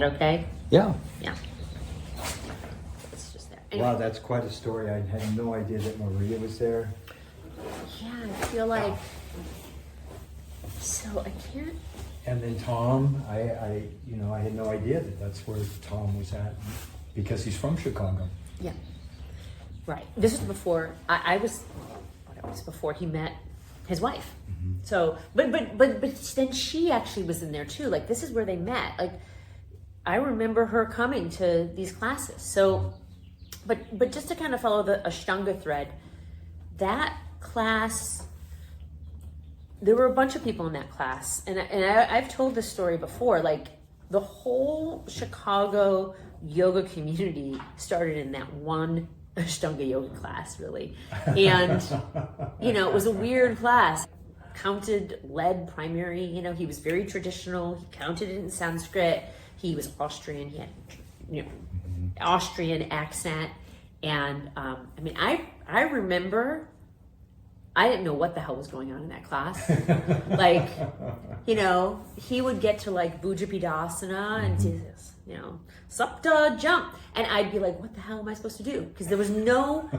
Okay? Yeah. Yeah. It's just there. Anyway. Wow, that's quite a story. I had no idea that Maria was there. Yeah, I feel like, so I can't. And then Tom, I had no idea that that's where Tom was at because he's from Chicago. Yeah. Right. This was before I was before he met his wife. Mm-hmm. So, but then she actually was in there too. Like, this is where they met. Like, I remember her coming to these classes. So, but just to kind of follow the Ashtanga thread, that class, there were a bunch of people in that class, and I've told this story before. Like, the whole Chicago yoga community started in that one Ashtanga yoga class, really. And it was a weird class. Counted lead primary, he was very traditional. He counted it in Sanskrit. He was Austrian. He had Austrian accent. And I remember I didn't know what the hell was going on in that class. Like, he would get to like Bhujapidasana and do this, Sapta jump. And I'd be like, what the hell am I supposed to do? Because there was no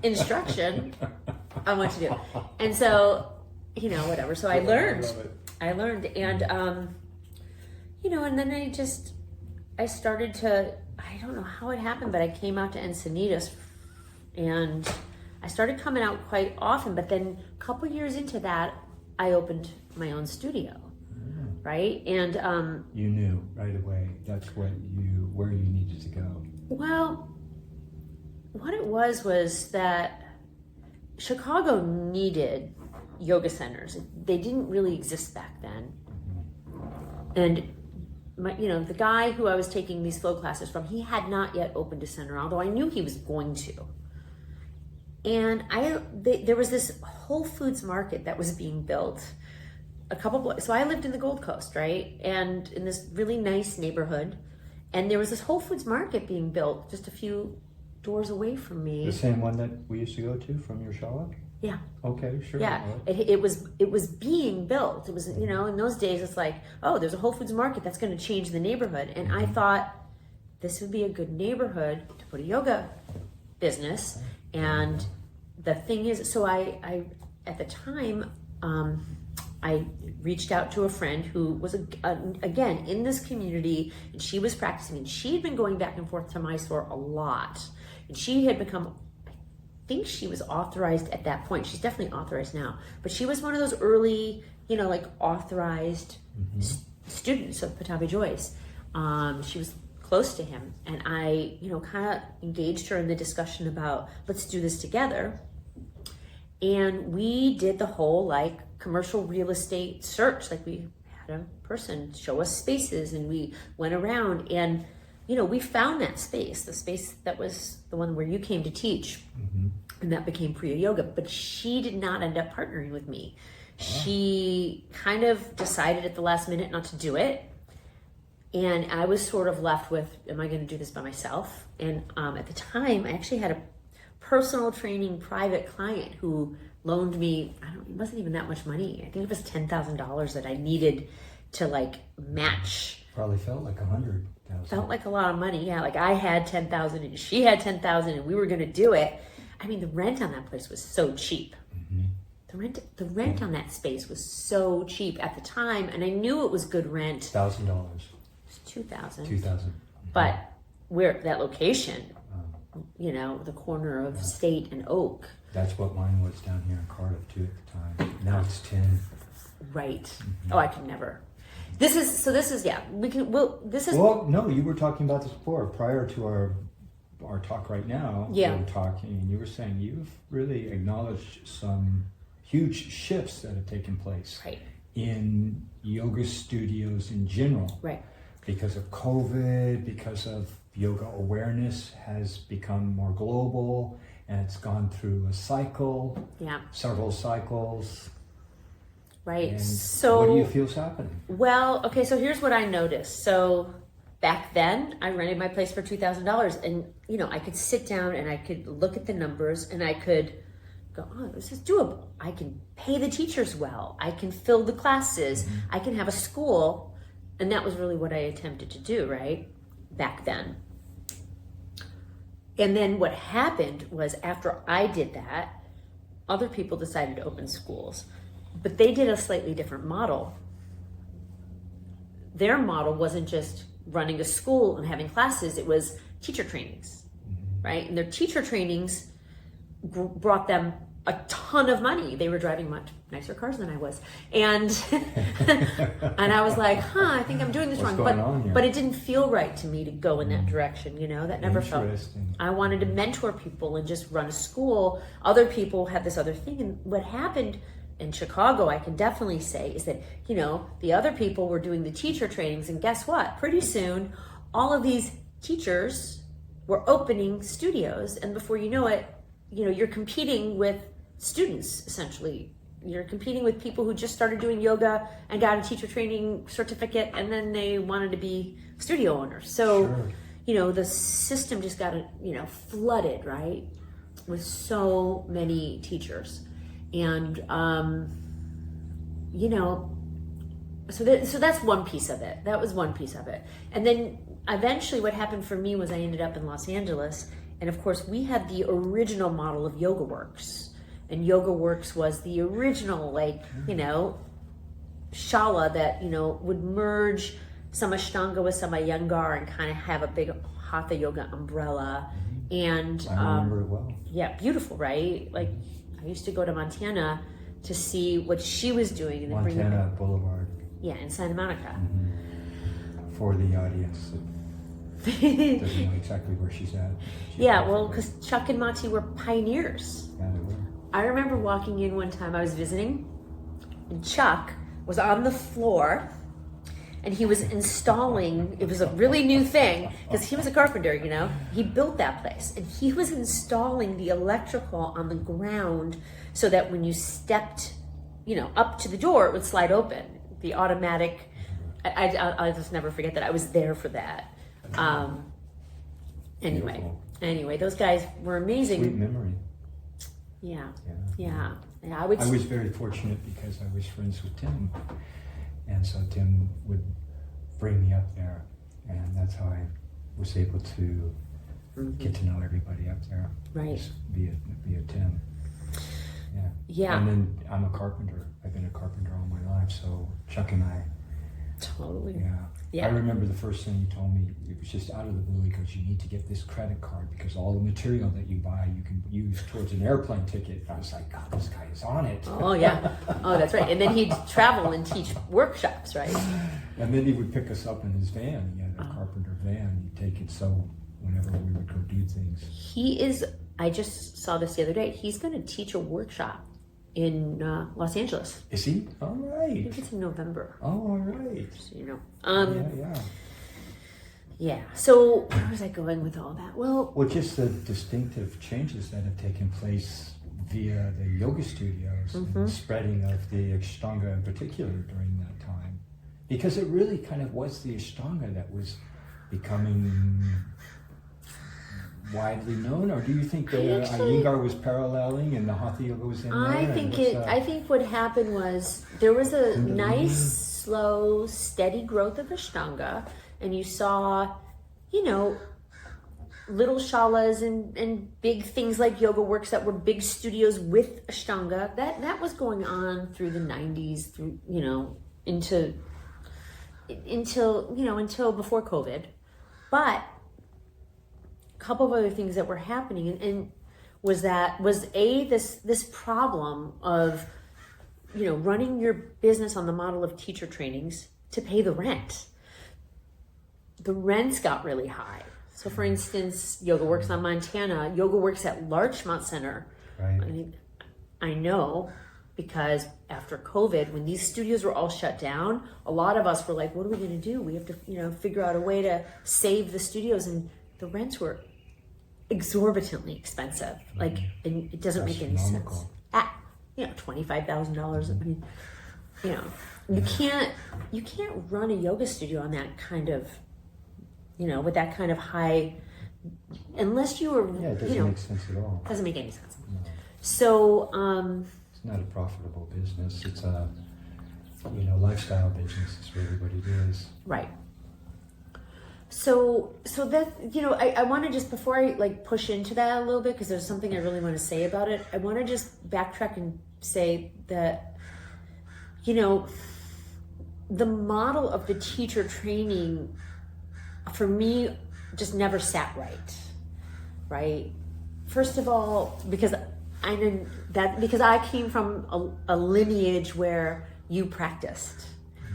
instruction on what to do. And so, whatever. So I learned. And, and then I started to, I don't know how it happened, but I came out to Encinitas and I started coming out quite often. But then a couple years into that, I opened my own studio. Right? And you knew right away that's where you needed to go. Well, what it was that Chicago needed yoga centers. They didn't really exist back then. And the guy who I was taking these flow classes from, he had not yet opened a center, although I knew he was going to. And there was this Whole Foods market that was being built so I lived in the Gold Coast, right? And in this really nice neighborhood. And there was this Whole Foods market being built just a few doors away from me. The same one that we used to go to from your shop? Yeah. Okay, sure. Yeah, it was being built. It was, in those days it's like, oh, there's a Whole Foods market that's going to change the neighborhood. And I thought this would be a good neighborhood to put a yoga business. And the thing is, so I at the time, I reached out to a friend who was, again, in this community, and she was practicing, and she'd been going back and forth to Mysore a lot. And she had become, I think she was authorized at that point. She's definitely authorized now. But she was one of those early, authorized students of Pattabhi Joyce. She was close to him. And I, kind of engaged her in the discussion about, let's do this together. And we did the whole, commercial real estate search. Like, we had a person show us spaces and we went around and, we found that space, the space that was the one where you came to teach, and that became Priya Yoga. But she did not end up partnering with me. She kind of decided at the last minute not to do it. And I was sort of left with, am I going to do this by myself? And at the time, I actually had a personal training private client who loaned me, it wasn't even that much money. I think it was $10,000 that I needed to match. Probably felt like 100,000. Felt like a lot of money. Yeah, I had 10,000 and she had 10,000 and we were going to do it. The rent on that place was so cheap. The rent on that space was so cheap at the time, and I knew it was good rent. $1,000. It was $2,000. $2,000. But where that location, the corner of State and Oak. That's what mine was down here in Cardiff too at the time. Now it's 10. Right. Oh, I could never. This is Well, no, you were talking about this before, prior to our talk right now. Yeah. We were talking and you were saying you've really acknowledged some huge shifts that have taken place. Right. In yoga studios in general. Right. Because of COVID, because of yoga awareness has become more global, and it's gone through a cycle, several cycles. Right. And so what do you feel's happening? Well, okay, so here's what I noticed. So back then I rented my place for $2,000, and I could sit down and I could look at the numbers and I could go, oh, this is doable. I can pay the teachers well. I can fill the classes. I can have a school And that was really what I attempted to do, right? Back then. And then what happened was after I did that, other people decided to open schools, but they did a slightly different model. Their model wasn't just running a school and having classes, it was teacher trainings, right? And their teacher trainings brought them a ton of money. They were driving much nicer cars than I was. And and I was like, I think I'm doing this What's wrong. going on here? But it didn't feel right to me to go in that direction, That never felt. Interesting. I wanted to mentor people and just run a school. Other people had this other thing. And what happened in Chicago, I can definitely say, is that, the other people were doing the teacher trainings, and guess what? Pretty soon, all of these teachers were opening studios, and before you know it, you're competing with students, essentially. You're competing with people who just started doing yoga and got a teacher training certificate, and then they wanted to be studio owners. So, Sure. The system just got, flooded, right? With so many teachers. And, so that's one piece of it. That was one piece of it. And then eventually what happened for me was I ended up in Los Angeles. And of course we had the original model of Yoga Works. And Yoga Works was the original, shala that, would merge some Ashtanga with some Iyengar and kind of have a big Hatha Yoga umbrella. And I remember it well. yeah, beautiful, right? Like I used to go to Montana to see what she was doing, and then Montana Boulevard. Yeah, in Santa Monica. For the audience that doesn't know exactly where she's at. Yeah, well, because Chuck and Mati were pioneers. Yeah, they were. I remember walking in one time, I was visiting, and Chuck was on the floor, and he was installing, it was a really new thing, because he was a carpenter, he built that place, and he was installing the electrical on the ground so that when you stepped, up to the door, it would slide open. The automatic, I'll just never forget that. I was there for that. Anyway, those guys were amazing. Sweet memory. Yeah. I was very fortunate because I was friends with Tim, and so Tim would bring me up there, and that's how I was able to get to know everybody up there. Right. Via Tim. Yeah. And then I'm a carpenter. I've been a carpenter all my life, so Chuck and I. Totally. Yeah. I remember the first thing he told me, it was just out of the blue, he goes, you need to get this credit card because all the material that you buy, you can use towards an airplane ticket. I was like, God, this guy is on it. Oh, yeah. Oh, that's right. And then he'd travel and teach workshops, right? And then he would pick us up in his van. He had a carpenter van. He'd take it so whenever we would go do things. I just saw this the other day, he's going to teach a workshop in Los Angeles. Is he? All right. I think it's in November. Oh, all right. So, Yeah. So where was I going with all that? Well, just the distinctive changes that have taken place via the yoga studios and the spreading of the Ashtanga in particular during that time. Because it really kind of was the Ashtanga that was becoming widely known, or do you think the Iyengar was paralleling and the Hatha Yoga was in there? I think what happened was there was a nice, slow, steady growth of Ashtanga, and you saw, little shalas and big things like Yoga Works that were big studios with Ashtanga. That was going on through the 90s, through until before COVID, but couple of other things that were happening and was this problem of running your business on the model of teacher trainings to pay the rent. The rents got really high. So for instance, Yoga Works on Montana, Yoga Works at Larchmont Center. Right. I know because after COVID, when these studios were all shut down, a lot of us were like, what are we going to do? We have to figure out a way to save the studios, and the rents were exorbitantly expensive. Like, and it doesn't make any sense. At $25,000. I mean, you can't run a yoga studio on that kind of, with that kind of high, unless you were. Yeah, it doesn't make sense at all. Doesn't make any sense. No. So, it's not a profitable business. It's a lifestyle business is really what it is. Right. So that, I want to just, before I like push into that a little bit, because there's something I really want to say about it, I want to just backtrack and say that, the model of the teacher training for me just never sat right? First of all, because I came from a lineage where you practiced.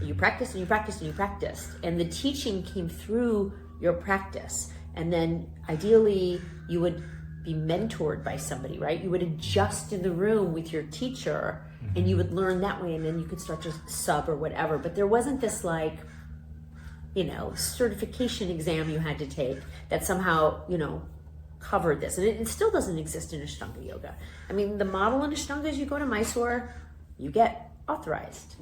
You practiced and you practiced and you practiced. And the teaching came through your practice. And then ideally you would be mentored by somebody, right? You would adjust in the room with your teacher and you would learn that way, and then you could start to sub or whatever. But there wasn't this certification exam you had to take that somehow, covered this. And it still doesn't exist in Ashtanga Yoga. I mean, the model in Ashtanga is you go to Mysore, you get authorized.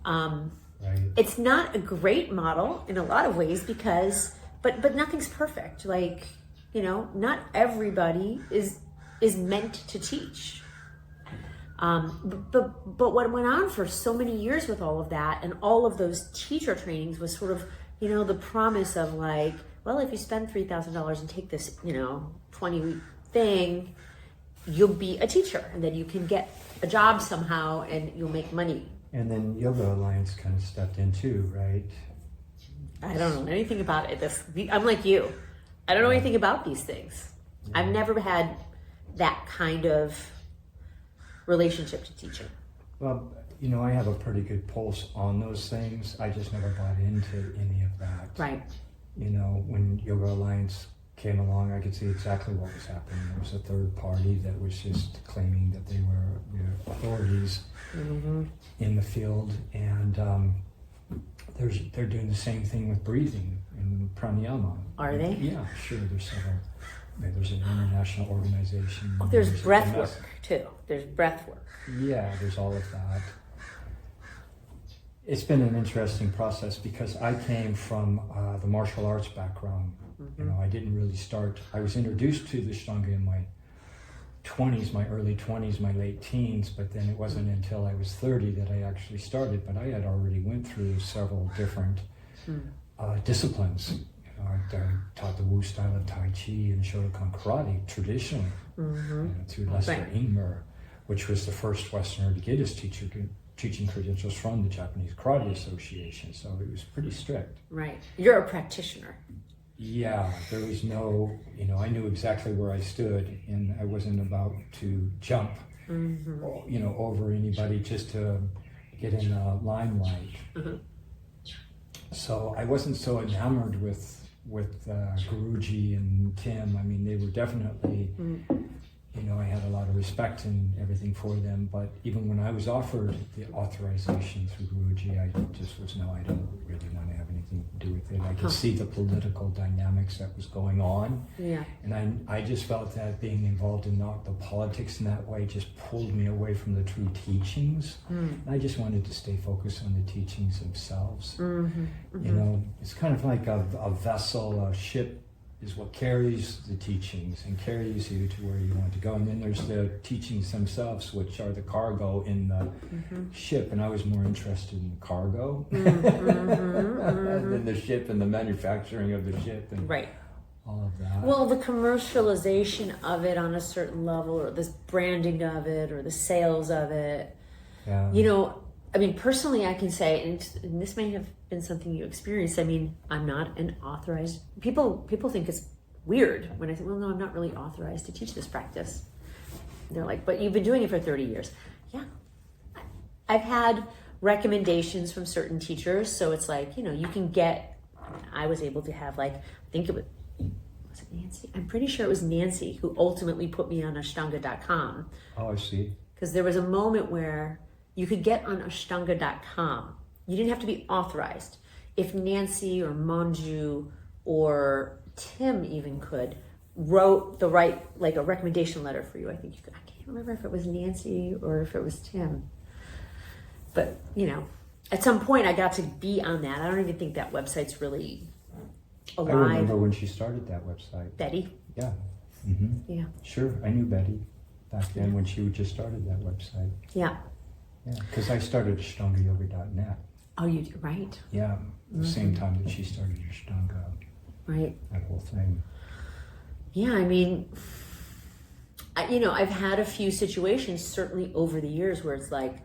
Right. It's not a great model in a lot of ways because, but nothing's perfect. Not everybody is meant to teach. But what went on for so many years with all of that and all of those teacher trainings was sort of, the promise of if you spend $3,000 and take this, 20-week thing, you'll be a teacher and then you can get a job somehow and you'll make money. And then Yoga Alliance kind of stepped in too, right? I don't know anything about it. I'm like you. I don't know anything about these things. Yeah. I've never had that kind of relationship to teaching. Well, I have a pretty good pulse on those things. I just never bought into any of that. Right. When Yoga Alliance came along, I could see exactly what was happening. There was a third party that was just claiming that they were the authorities in the field, and they're doing the same thing with breathing and Pranayama. Are they? Yeah, sure. There's several. There's an international organization. Oh, there's breath work too. There's breath work. Yeah, there's all of that. It's been an interesting process because I came from the martial arts background. I didn't really start. I was introduced to the Ashtanga in my 20s, my early 20s, my late teens, but then it wasn't until I was 30 that I actually started. But I had already went through several different disciplines. I taught the Wu style of Tai Chi and Shotokan karate traditionally through Lester Ingmer, which was the first Westerner to get his teaching credentials from the Japanese Karate Association. So it was pretty strict. Right. You're a practitioner. Yeah, there was no, I knew exactly where I stood, and I wasn't about to jump, over anybody just to get in the limelight. So I wasn't so enamored with Guruji and Tim. I mean, they were definitely, I had a lot of respect and everything for them, but even when I was offered the authorization through Guruji, I just was, I don't really want to have anything to do with it. I could see the political dynamics that was going on. Yeah. And I just felt that being involved in the politics in that way just pulled me away from the true teachings. And I just wanted to stay focused on the teachings themselves. It's kind of like a vessel, a ship is what carries the teachings and carries you to where you want to go. And then there's the teachings themselves, which are the cargo in the ship. And I was more interested in cargo than the ship and the manufacturing of the ship and all of that. Well, the commercialization of it on a certain level, or the branding of it, or the sales of it. Yeah. Personally, I can say, and this may have been something you experienced. I'm not an authorized. People think it's weird when I say, well, no, I'm not really authorized to teach this practice. And they're like, but you've been doing it for 30 years. Yeah. I've had recommendations from certain teachers. So it's like, you can get, I was able to have was it Nancy? I'm pretty sure it was Nancy who ultimately put me on Ashtanga.com. Oh, I see. Because there was a moment where you could get on Ashtanga.com. You didn't have to be authorized. If Nancy or Manju or Tim even wrote a recommendation letter for you, I think I can't remember if it was Nancy or if it was Tim. But, at some point I got to be on that. I don't even think that website's really alive. I remember when she started that website. Betty? Yeah. Yeah. Sure, I knew Betty back then when she just started that website. Yeah. Yeah, because I started AshtangaYoga.net. Oh, you do, right? Yeah, the same time that she started Ashtanga, Right. that whole thing. Yeah, I mean, I've had a few situations, certainly over the years, where it's like,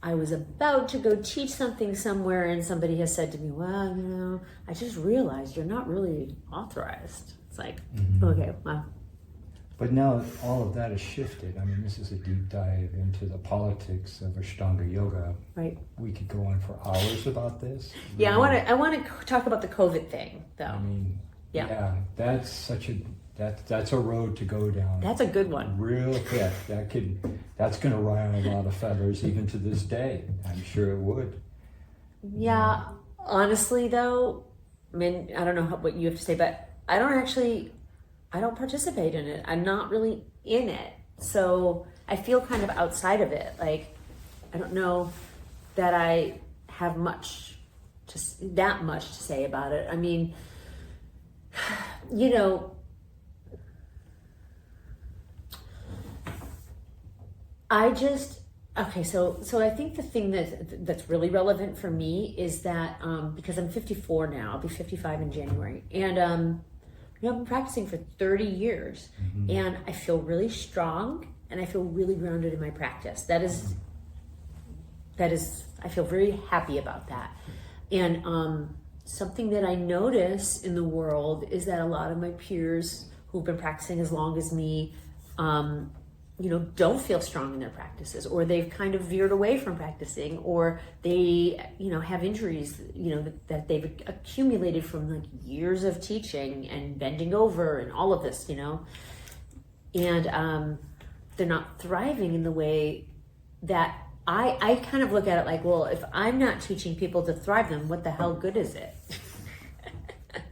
I was about to go teach something somewhere and somebody has said to me, well, I just realized you're not really authorized. It's like, okay, well. But now all of that has shifted. I mean, this is a deep dive into the politics of Ashtanga Yoga. Right. We could go on for hours about this. Yeah, I want to talk about the COVID thing, though. I mean, yeah, that's a road to go down. That's a good one. Real quick. That's going to rile a lot of feathers even to this day. I'm sure it would. Yeah, honestly though, I mean, I don't know what you have to say, but I don't participate in it. I'm not really in it. So I feel kind of outside of it. Like, I don't know that I have that much to say about it. I mean, so I think the thing that's really relevant for me is that because I'm 54 now, I'll be 55 in January, and I've been practicing for 30 years, and I feel really strong, and I feel really grounded in my practice. That is, I feel very happy about that, and something that I notice in the world is that a lot of my peers who've been practicing as long as me, don't feel strong in their practices, or they've kind of veered away from practicing, or they, have injuries, that they've accumulated from like years of teaching and bending over and all of this, and they're not thriving in the way that I kind of look at it like, well, if I'm not teaching people to thrive, then what the hell good is it?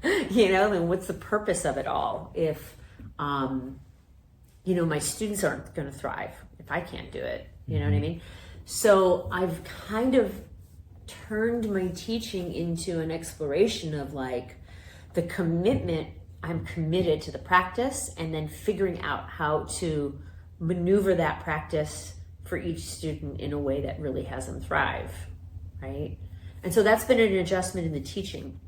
Then what's the purpose of it all if, my students aren't going to thrive if I can't do it. You know what I mean? So I've kind of turned my teaching into an exploration of like the commitment. I'm committed to the practice and then figuring out how to maneuver that practice for each student in a way that really has them thrive, right? And so that's been an adjustment in the teaching.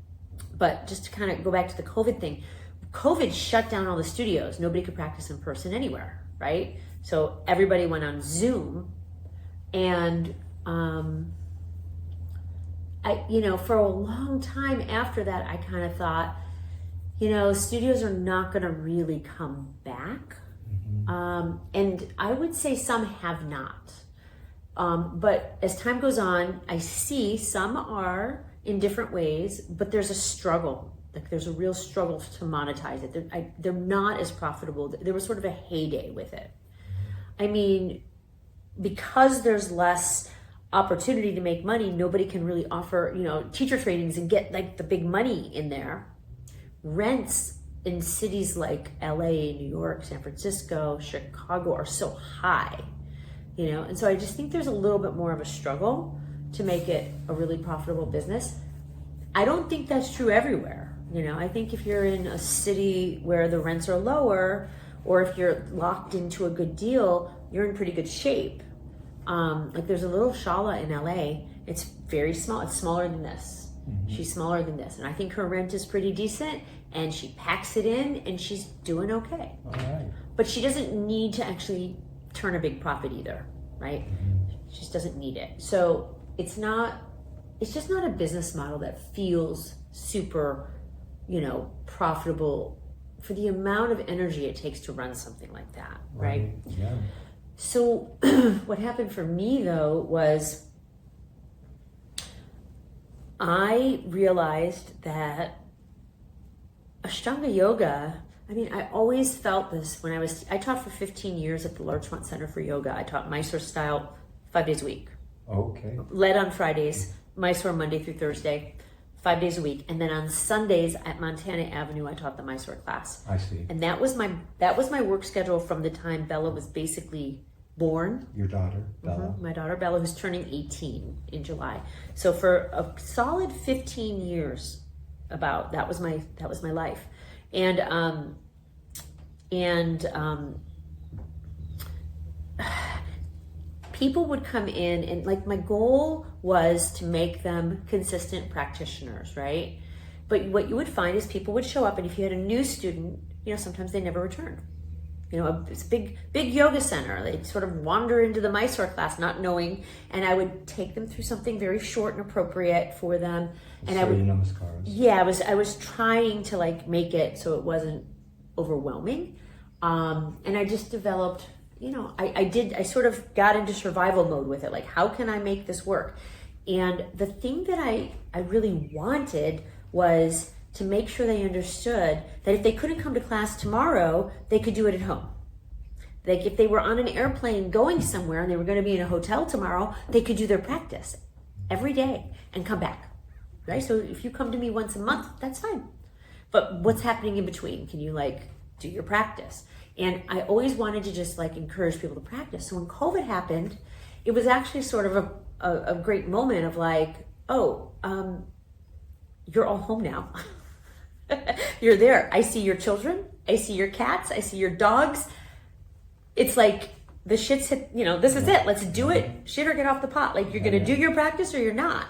But just to kind of go back to the COVID thing, COVID shut down all the studios. Nobody could practice in person anywhere, right? So everybody went on Zoom, and for a long time after that, I kind of thought, studios are not going to really come back, and I would say some have not. But as time goes on, I see some are in different ways, but there's a struggle. Like there's a real struggle to monetize it. They're not as profitable. There was sort of a heyday with it. I mean, because there's less opportunity to make money, nobody can really offer, teacher trainings and get like the big money in there. Rents in cities like LA, New York, San Francisco, Chicago are so high, and so I just think there's a little bit more of a struggle to make it a really profitable business. I don't think that's true everywhere. I think if you're in a city where the rents are lower, or if you're locked into a good deal, you're in pretty good shape. Like there's a little shala in LA. It's very small. It's smaller than this. She's smaller than this. And I think her rent is pretty decent, and she packs it in and she's doing okay. All right. But she doesn't need to actually turn a big profit either, right? She just doesn't need it. So it's just not a business model that feels super, profitable for the amount of energy it takes to run something like that, right? Yeah. So what happened for me though was I realized that Ashtanga Yoga, I always felt this when I taught for 15 years at the Larchmont Center for Yoga. I taught Mysore style 5 days a week. Okay. Led on Fridays, Mysore Monday through Thursday, 5 days a week. And then on Sundays at Montana Avenue, I taught the Mysore class. I see. And that was my work schedule from the time Bella was basically born. Your daughter, Bella. My daughter Bella, who's turning 18 in July. So for a solid 15 years, that was my life. And people would come in and like my goal was to make them consistent practitioners, right? But what you would find is people would show up, and if you had a new student, sometimes they never returned. It's a big yoga center. They'd sort of wander into the Mysore class not knowing, and I would take them through something very short and appropriate for them. And I was trying to like make it so it wasn't overwhelming. And I just developed, I sort of got into survival mode with it. Like, how can I make this work? And the thing that I really wanted was to make sure they understood that if they couldn't come to class tomorrow, they could do it at home. Like if they were on an airplane going somewhere and they were going to be in a hotel tomorrow, they could do their practice every day and come back, right? So if you come to me once a month, that's fine. But what's happening in between? Can you like do your practice? And I always wanted to just like encourage people to practice. So when COVID happened, it was actually sort of a great moment of like, you're all home now. You're there. I see your children. I see your cats. I see your dogs. It's like the shit's hit, this is it. Let's do it. Shit or get off the pot. Like you're going to do your practice or you're not.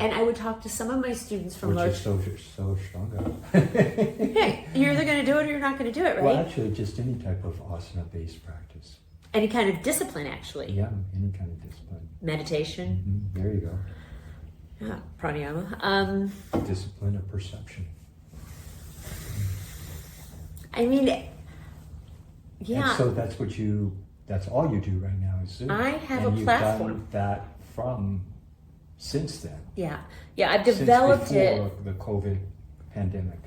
And I would talk to some of my students from large... Which is so strong. Hey, you're either going to do it or you're not going to do it, right? Well, actually, just any type of asana-based practice. Any kind of discipline, actually. Yeah, any kind of discipline. Meditation. There you go. Yeah, pranayama. Discipline of perception. I mean, yeah. And so that's all you do right now is Zoom. I have a platform. You've done that since then. Yeah. I've developed since before the COVID pandemic.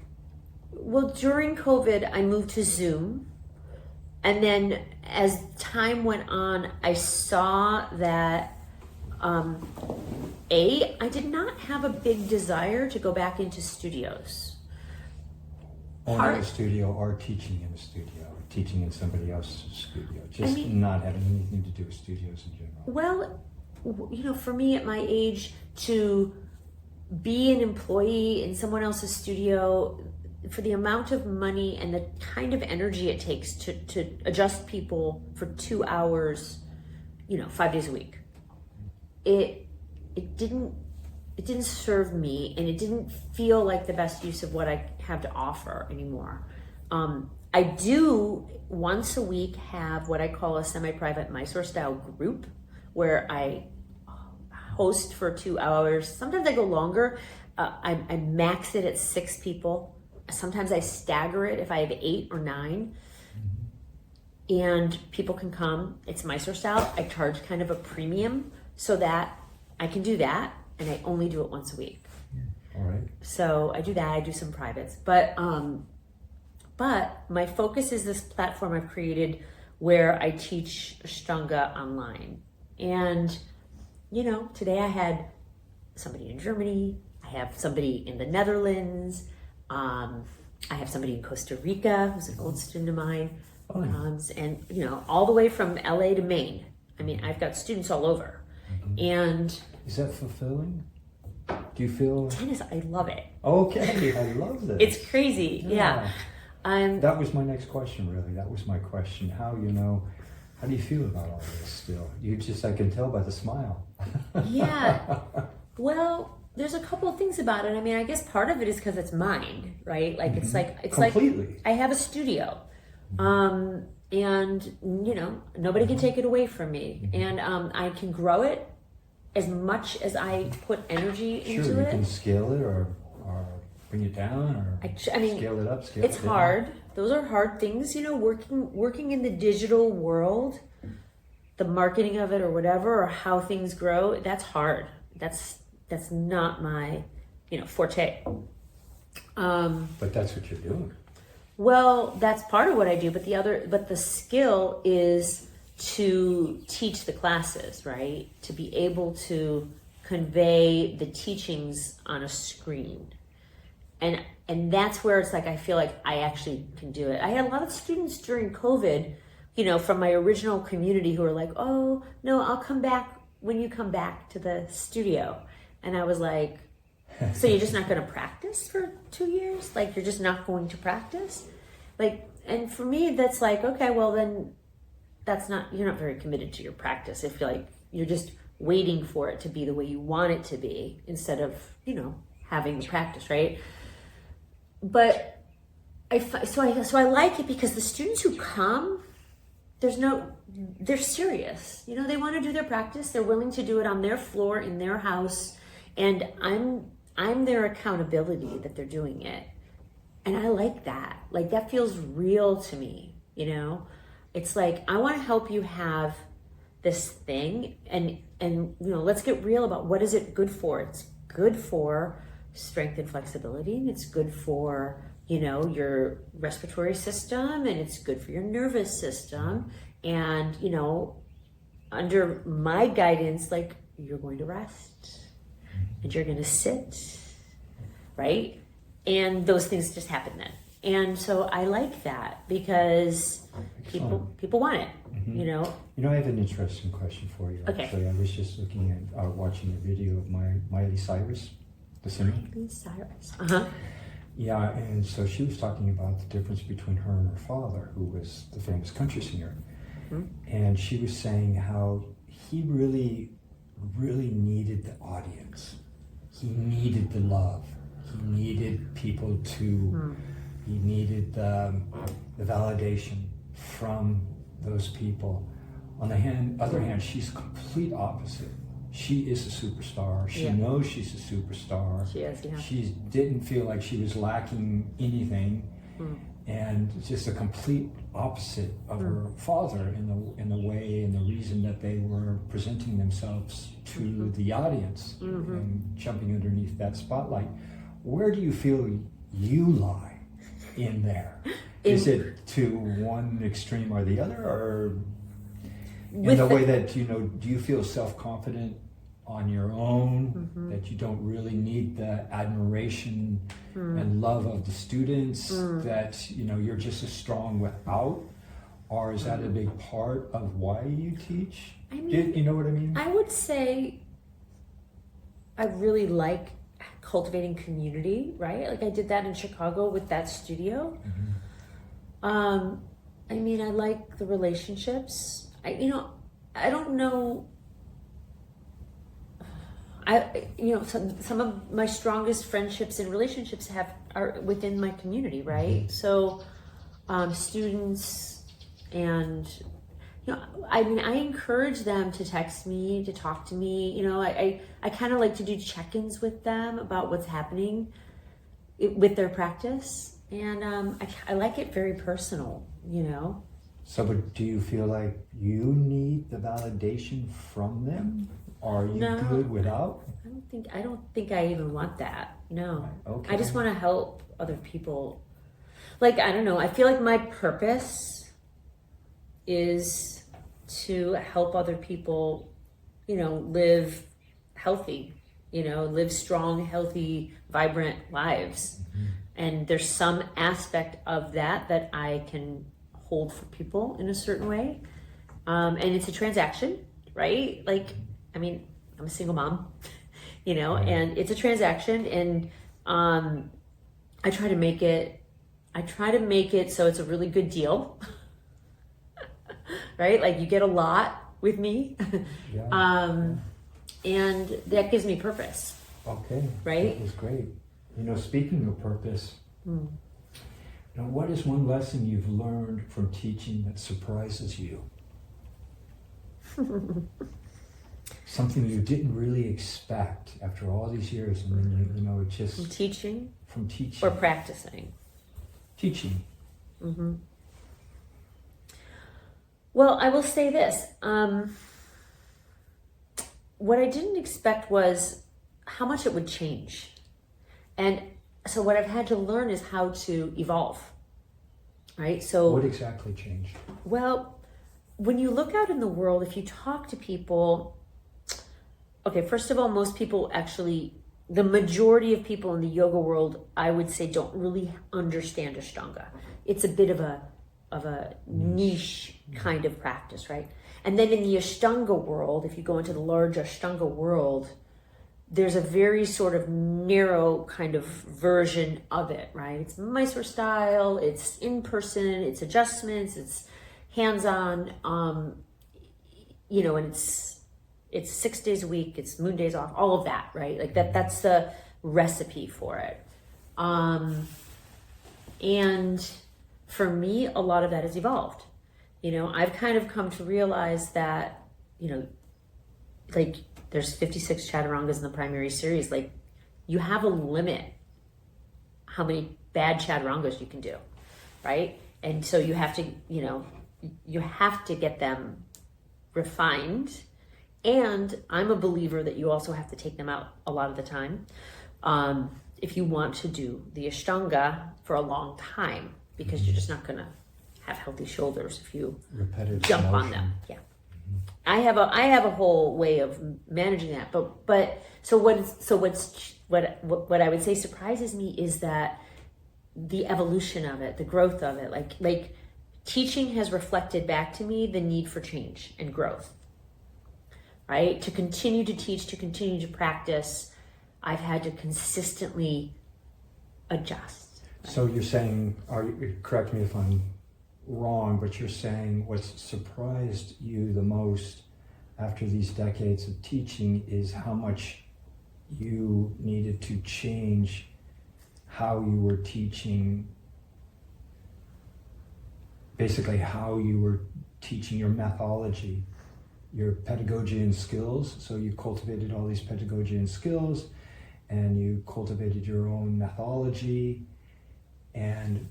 Well, during COVID, I moved to Zoom. And then as time went on, I saw that, I did not have a big desire to go back into studios. Owning a studio or teaching in a studio, or teaching in somebody else's studio. Just not having anything to do with studios in general. Well, for me at my age, to be an employee in someone else's studio, for the amount of money and the kind of energy it takes to adjust people for 2 hours, 5 days a week, it didn't serve me, and it didn't feel like the best use of what I have to offer anymore. I do once a week have what I call a semi-private Mysore style group where I host for 2 hours. Sometimes I go longer. I max it at 6 people. Sometimes I stagger it if I have 8 or 9. And people can come. It's Mysore style. I charge kind of a premium so that I can do that, and I only do it once a week. All right. So I do that. I do some privates, but my focus is this platform I've created where I teach Ashtanga online. And today I had somebody in Germany. I have somebody in the Netherlands. I have somebody in Costa Rica who's an old student of mine. And all the way from LA to Maine. I mean, I've got students all over. And is that fulfilling? Do you feel tennis? I love it. Okay, I love this. It's crazy. Yeah. That was my next question. Really, that was my question. How do you feel about all this? Still, I can tell by the smile. Yeah. Well, there's a couple of things about it. I mean, I guess part of it is because it's mine, right? Like it's completely. Like I have a studio, and nobody can take it away from me, and I can grow it as much as I put energy into it. Sure, you can scale it or bring it down, or scale it up, scale it down. It's hard. Those are hard things, working in the digital world, the marketing of it or whatever, or how things grow, that's hard. That's not my, forte. But that's what you're doing. Well, that's part of what I do, but the skill is to teach the classes, right? To be able to convey the teachings on a screen. And that's where it's like, I feel like I actually can do it. I had a lot of students during COVID, from my original community who were like, oh, no, I'll come back when you come back to the studio. And I was like, so you're just not going to practice for 2 years? Like, you're just not going to practice? Like, and for me, that's like, okay, well then, you're not very committed to your practice. I feel like you're just waiting for it to be the way you want it to be instead of, having the practice, right? But so I like it because the students who come, they're serious. They want to do their practice. They're willing to do it on their floor in their house, and I'm their accountability that they're doing it. And I like that. Like, that feels real to me, It's like, I want to help you have this thing, and let's get real about what is it good for. It's good for strength and flexibility, and it's good for, your respiratory system, and it's good for your nervous system. And, under my guidance, like, you're going to rest and you're going to sit, right? And those things just happen then. And so I like that because people want it, I have an interesting question for you. Okay. Actually, I was just looking at, watching a video of Miley Cyrus, the singer. Miley Cyrus. Uh-huh. Yeah, and so she was talking about the difference between her and her father, who was the famous country singer. Mm-hmm. And she was saying how he really, really needed the audience. He needed the love. He needed people to, he needed the validation from those people. On the other hand, she's complete opposite. She is a superstar. She knows she's a superstar. She is, yeah. She didn't feel like she was lacking anything. And just a complete opposite of her father in the way and the reason that they were presenting themselves to the audience and jumping underneath that spotlight. Where do you feel you lie in there? Is it to one extreme or the other, or in the way that, do you feel self-confident on your own, that you don't really need the admiration and love of the students, that, you're just as strong without? Or is that a big part of why you teach? I mean, you know what I mean? I would say I really like cultivating community, right? Like, I did that in Chicago with that studio. I mean, I like the relationships. I don't know. Some of my strongest friendships and relationships are within my community, right? So, students, and I encourage them to text me, to talk to me. I kind of like to do check-ins with them about what's happening with their practice, and I like it very personal, So, but do you feel like you need the validation from them? Are you good without? I don't think I even want that. No. Okay. I just want to help other people. Like, I don't know. I feel like my purpose is to help other people, live healthy, live strong, healthy, vibrant lives. And there's some aspect of that I can hold for people in a certain way. And it's a transaction, right? Like, I mean, I'm a single mom, and it's a transaction, and I try to make it so it's a really good deal, right? Like, you get a lot with me, and that gives me purpose. Okay. Right? That was great. Speaking of purpose, what is one lesson you've learned from teaching that surprises you? Something you didn't really expect after all these years, and then it just from teaching or practicing. Teaching. Well, I will say this. What I didn't expect was how much it would change, and so what I've had to learn is how to evolve. Right. So what exactly changed? Well, when you look out in the world, if you talk to people. Okay, first of all, most people the majority of people in the yoga world, I would say, don't really understand Ashtanga. It's a bit of a niche kind of practice, right? And then in the Ashtanga world, if you go into the large Ashtanga world, there's a very sort of narrow kind of version of it, right? It's Mysore style, it's in person, it's adjustments, it's hands-on, and it's 6 days a week, it's moon days off, all of that, right? Like that's the recipe for it. And for me, a lot of that has evolved. I've kind of come to realize that, like there's 56 chaturangas in the primary series. Like you have a limit how many bad chaturangas you can do, right? And so you have to, get them refined. And I'm a believer that you also have to take them out a lot of the time. If you want to do the Ashtanga for a long time, because you're just not going to have healthy shoulders if you jump on them. Yeah. I have a whole way of managing that, but what I would say surprises me is that the evolution of it, the growth of it, like teaching has reflected back to me the need for change and growth, right? To continue to teach, to continue to practice, I've had to consistently adjust. Right? So you're saying, correct me if I'm wrong, but you're saying what's surprised you the most after these decades of teaching is how much you needed to change how you were teaching, basically how you were teaching your methodology, your pedagogian skills. So you cultivated all these pedagogian skills and you cultivated your own methodology,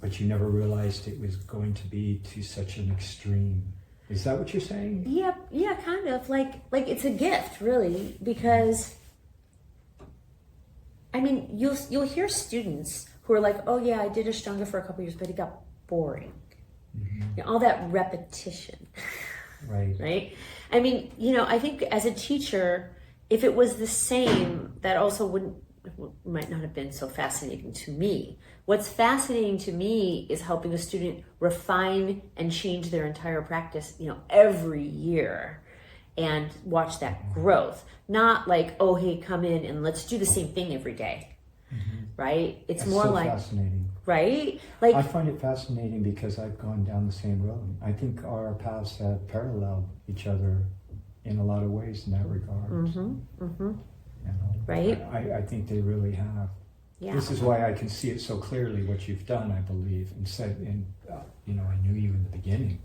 but you never realized it was going to be to such an extreme. Is that what you're saying? Yeah, kind of. Like it's a gift, really, because I mean, you'll hear students who are like, "Oh yeah, I did Ashtanga for a couple years, but it got boring." Mm-hmm. All that repetition. Right. Right? I mean, I think as a teacher, if it was the same, that also might not have been so fascinating to me. What's fascinating to me is helping a student refine and change their entire practice, every year, and watch that growth. Not like, oh, hey, come in and let's do the same thing every day, right? It's more so like fascinating, right? Like I find it fascinating because I've gone down the same road. I think our paths have paralleled each other in a lot of ways in that regard. Right? I think they really have. Yeah. This is why I can see it so clearly what you've done, I believe, and said, I knew you in the beginning.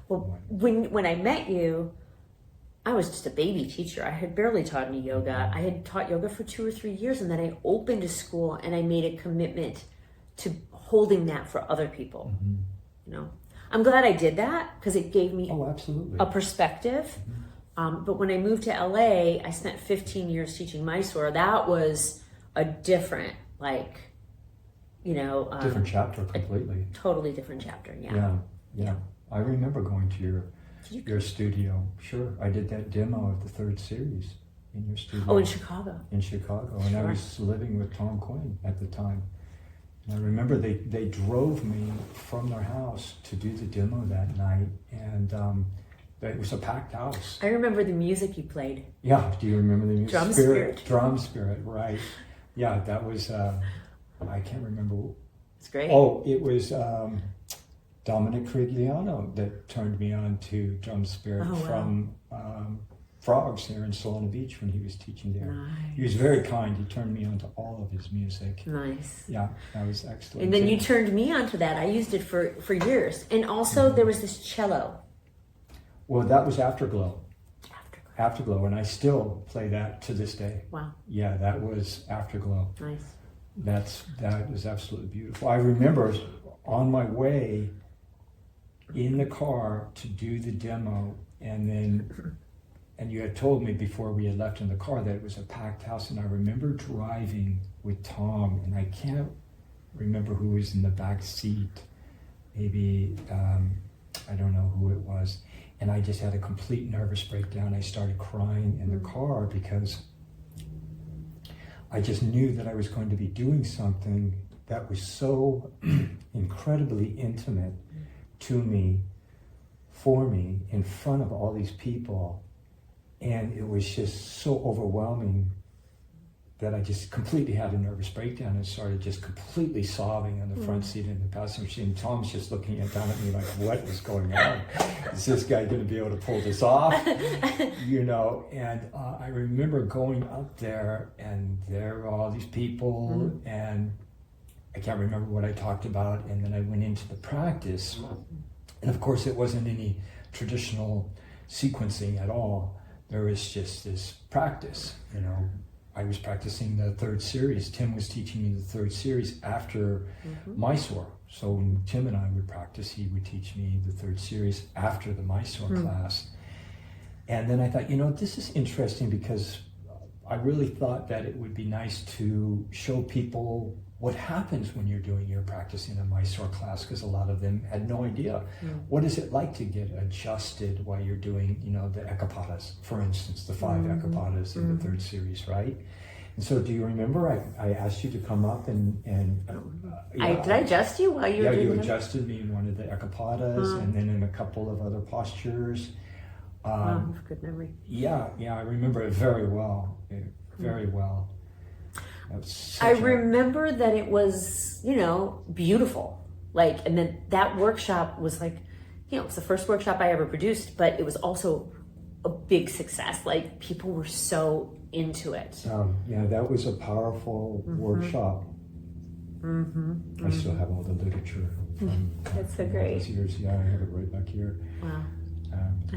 Well, when I met you, I was just a baby teacher. I had barely taught any yoga. I had taught yoga for 2 or 3 years, and then I opened a school and I made a commitment to holding that for other people. I'm glad I did that because it gave me a perspective. But when I moved to LA, I spent 15 years teaching Mysore. That was a different, different chapter completely. Totally different chapter, yeah. Yeah. I remember going to your studio. Sure, I did that demo of the 3rd series in your studio. Oh, in Chicago. And I was living with Tom Quinn at the time. And I remember they drove me from their house to do the demo that night, and it was a packed house. I remember the music you played. Yeah, do you remember the music? Drum Spirit, right. Yeah, that was, I can't remember. It's great. Oh, it was Dominic Crigliano that turned me on to Drum Spirit from Frogs here in Solana Beach when he was teaching there. Nice. He was very kind. He turned me on to all of his music. Nice. Yeah, that was excellent. And then you turned me on to that. I used it for years. And also there was this cello. Well, that was Afterglow. Afterglow, and I still play that to this day. Wow. Yeah, that was Afterglow. Nice. That was absolutely beautiful. I remember on my way in the car to do the demo, and you had told me before we had left in the car that it was a packed house, and I remember driving with Tom, and I can't remember who was in the back seat. Maybe, I don't know who it was. And I just had a complete nervous breakdown. I started crying in the car because I just knew that I was going to be doing something that was so incredibly intimate to me, for me, in front of all these people. And it was just so overwhelming that I just completely had a nervous breakdown and started just completely sobbing on the front seat in the passenger seat. And Tom's just looking down at me like, what is going on? Is this guy going to be able to pull this off? You know, and I remember going up there, and there were all these people, and I can't remember what I talked about. And then I went into the practice. And of course, it wasn't any traditional sequencing at all. There was just this practice, you know. I was practicing the third series. Tim was teaching me the third series after Mysore. So when Tim and I would practice, he would teach me the third series after the Mysore class. And then I thought, you know, this is interesting, because I really thought that it would be nice to show people what happens when you're doing your practice in a Mysore class, because a lot of them had no idea. What is it like to get adjusted while you're doing, you know, the ekapadas, for instance, the 5 ekapadas in the third series, right? And so do you remember I asked you to come up and did I adjust you while you were doing you adjusted me in one of the ekapadas and then in a couple of other postures. Good memory. Yeah, I remember it very well, very well. I remember that it was, you know, beautiful. Like, and then that workshop was like, you know, it's the first workshop I ever produced, but it was also a big success. Like, people were so into it. Yeah, that was a powerful workshop. I still have all the literature from That's so great. those years. Yeah, I have it right back here. Wow.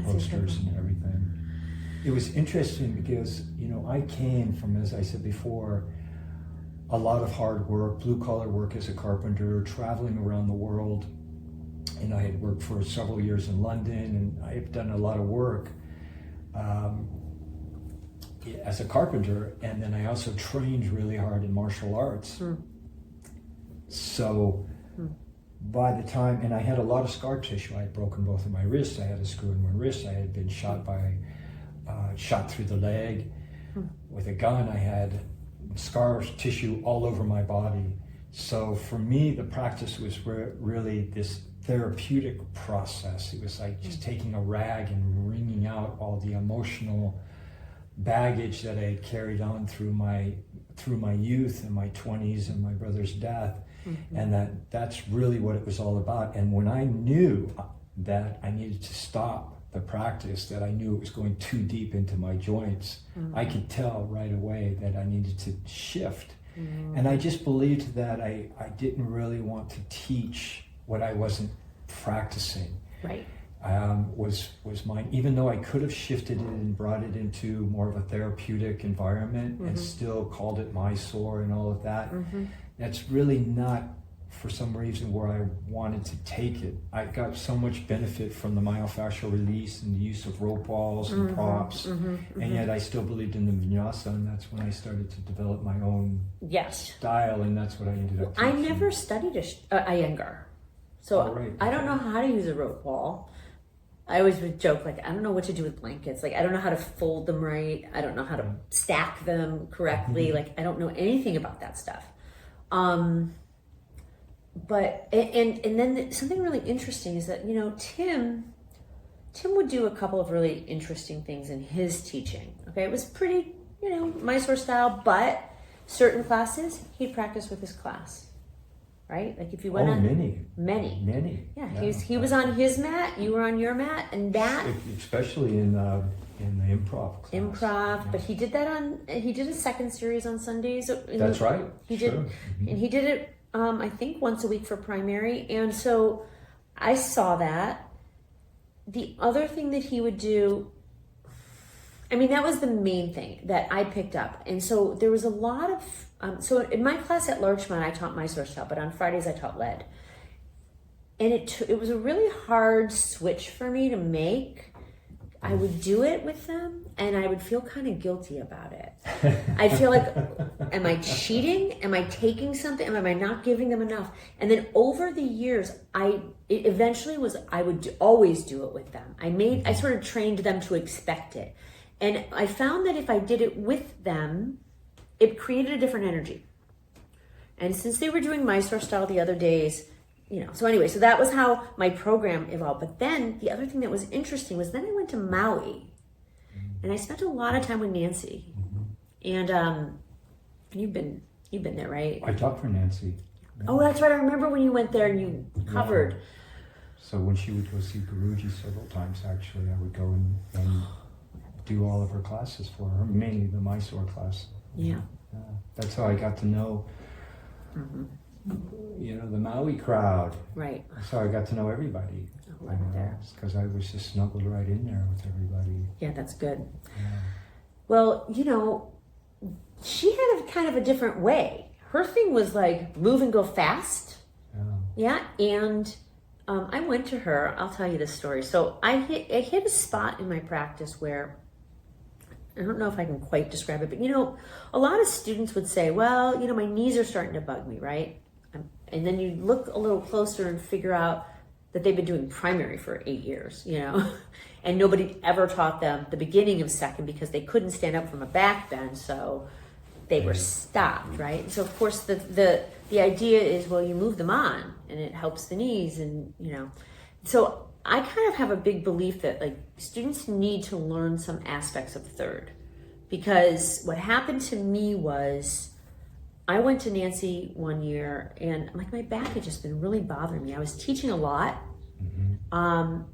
Posters and everything. It was interesting because, you know, I came from, as I said before, a lot of hard work, blue-collar work as a carpenter, traveling around the world. And I had worked for several years in London, and I have done a lot of work as a carpenter. And then I also trained really hard in martial arts. So by the time, and I had a lot of scar tissue. I had broken both of my wrists. I had a screw in one wrist. I had been shot through the leg with a gun. I had scar tissue all over my body. So for me, the practice was really this therapeutic process. It was like just taking a rag and wringing out all the emotional baggage that I had carried on through my youth and my 20s and my brother's death. And that's really what it was all about. And when I knew that I needed to stop the practice, that I knew it was going too deep into my joints, I could tell right away that I needed to shift. And I just believed that I didn't really want to teach what I wasn't practicing. Right. Was mine, even though I could have shifted it and brought it into more of a therapeutic environment and still called it Mysore and all of that. That's really not, for some reason, where I wanted to take it. I got so much benefit from the myofascial release and the use of rope walls and props, and yet I still believed in the vinyasa, and that's when I started to develop my own style, and that's what I ended up teaching. I never studied Iyengar, so I don't know how to use a rope wall. I always would joke, like, I don't know what to do with blankets. Like, I don't know how to fold them right. I don't know how to stack them correctly. Like, I don't know anything about that stuff. But and then something really interesting is that, you know, Tim would do a couple of really interesting things in his teaching. Okay, it was pretty, you know, Mysore style, but certain classes he'd practice with his class, right? Like if you went on many. Yeah, he was on his mat, you were on your mat, and that especially in the improv class. But he did a second series on Sundays. That's right. He did, and he did it. I think once a week for primary. And so I saw that. The other thing that he would do, I mean, that was the main thing that I picked up. And so there was a lot of, so in my class at Larchmont, I taught Mysore style, but on Fridays I taught lead. And it was a really hard switch for me to make. I would do it with them and I would feel kind of guilty about it. I'd feel like, am I cheating? Am I taking something? Am I not giving them enough? And then over the years, it eventually was, I would always do it with them. I sort of trained them to expect it. And I found that if I did it with them, it created a different energy. And since they were doing Mysore style the other days, you know, so anyway, so that was how my program evolved. But then the other thing that was interesting was then I went to Maui and I spent a lot of time with Nancy. And You've been there, right? I taught for Nancy. Yeah. Oh, that's right. I remember when you went there and you covered. Yeah. So when she would go see Guruji several times, actually, I would go and do all of her classes for her, mainly the Mysore class. Yeah. That's how I got to know, the Maui crowd. Right. That's how I got to know everybody. Right there. Because I was just snuggled right in there with everybody. Yeah, that's good. Yeah. Well, she had a kind of a different way. Her thing was like move and go fast. Yeah. And I went to her. I'll tell you this story. So I hit a spot in my practice where, I don't know if I can quite describe it, but a lot of students would say, well, my knees are starting to bug me, right? And then you look a little closer and figure out that they've been doing primary for 8 years, and nobody ever taught them the beginning of second because they couldn't stand up from a back bend, so they were stopped, right? And so of course the idea is, well, you move them on and it helps the knees, and so I kind of have a big belief that like students need to learn some aspects of third, because what happened to me was I went to Nancy one year and like my back had just been really bothering me. I was teaching a lot, and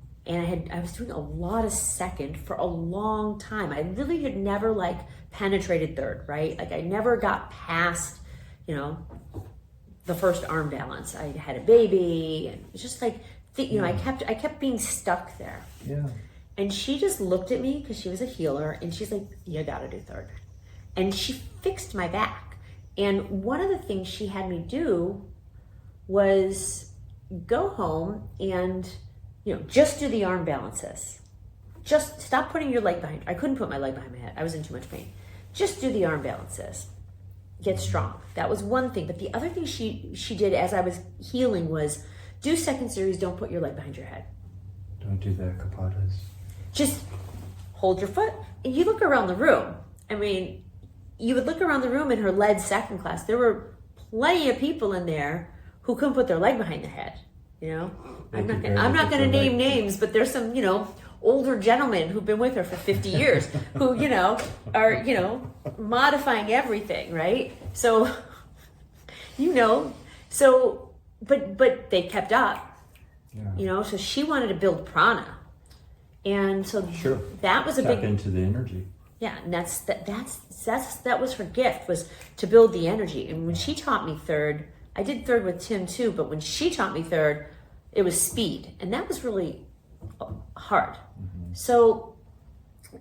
I was doing a lot of second for a long time. I really had never like penetrated third, right? Like I never got past, the first arm balance. I had a baby, and it's just like, I kept being stuck there. Yeah. And she just looked at me because she was a healer, and she's like, you gotta do third. And she fixed my back. And one of the things she had me do was go home and, just do the arm balances. Just stop putting your leg behind. I couldn't put my leg behind my head. I was in too much pain. Just do the arm balances. Get strong. That was one thing. But the other thing she did as I was healing was do second series, don't put your leg behind your head. Don't do the kapadas. Just hold your foot. And you look around the room. I mean, you would look around the room in her lead second class. There were plenty of people in there who couldn't put their leg behind their head. I'm not going to name names, but there's some, older gentlemen who've been with her for 50 years who, are, modifying everything, right? So, but they kept up, so she wanted to build prana. And so that was a Tap big into the energy. Yeah, and that was her gift, was to build the energy. And when she taught me third, I did third with Tim too, but when she taught me third, it was speed. And that was really hard. Mm-hmm. So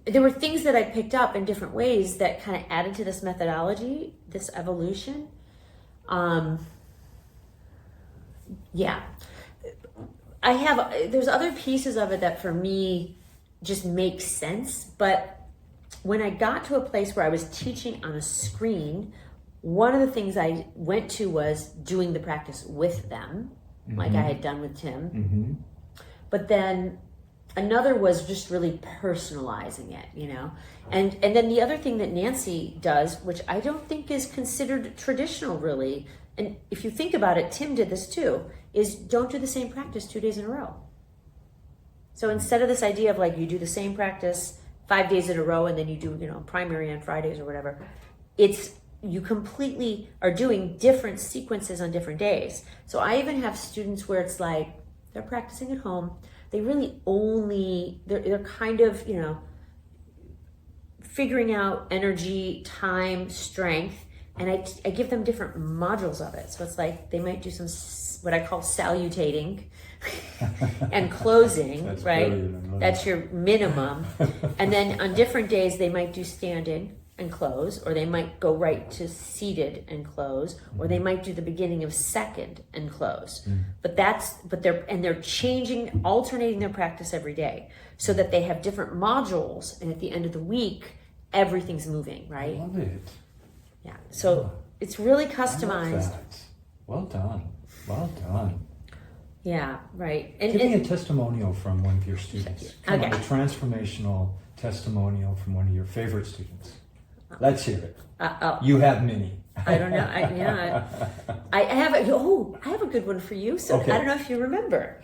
there were things that I picked up in different ways that kind of added to this methodology, this evolution. There's other pieces of it that for me just make sense, but when I got to a place where I was teaching on a screen, one of the things I went to was doing the practice with them, like I had done with Tim. Mm-hmm. But then another was just really personalizing it, And then the other thing that Nancy does, which I don't think is considered traditional really, and if you think about it, Tim did this too, is don't do the same practice 2 days in a row. So instead of this idea of like you do the same practice 5 days in a row and then you do, primary on Fridays or whatever, it's you completely are doing different sequences on different days. So I even have students where it's like they're practicing at home. They really they're kind of, figuring out energy, time, strength, and I give them different modules of it. So it's like they might do some what I call salutating and closing, That's right? brilliant. That's your minimum. And then on different days, they might do standing and close, or they might go right to seated and close, or they might do the beginning of second and close. But they're changing, alternating their practice every day so that they have different modules, and at the end of the week, everything's moving, right? I love it. Yeah. So it's really I love customized. that. Well done. Well done. Yeah, right. And Give me a testimonial from one of your students. Come on, a transformational testimonial from one of your favorite students. Let's hear it. You have many. I don't know. I have a good one for you. So okay. I don't know if you remember.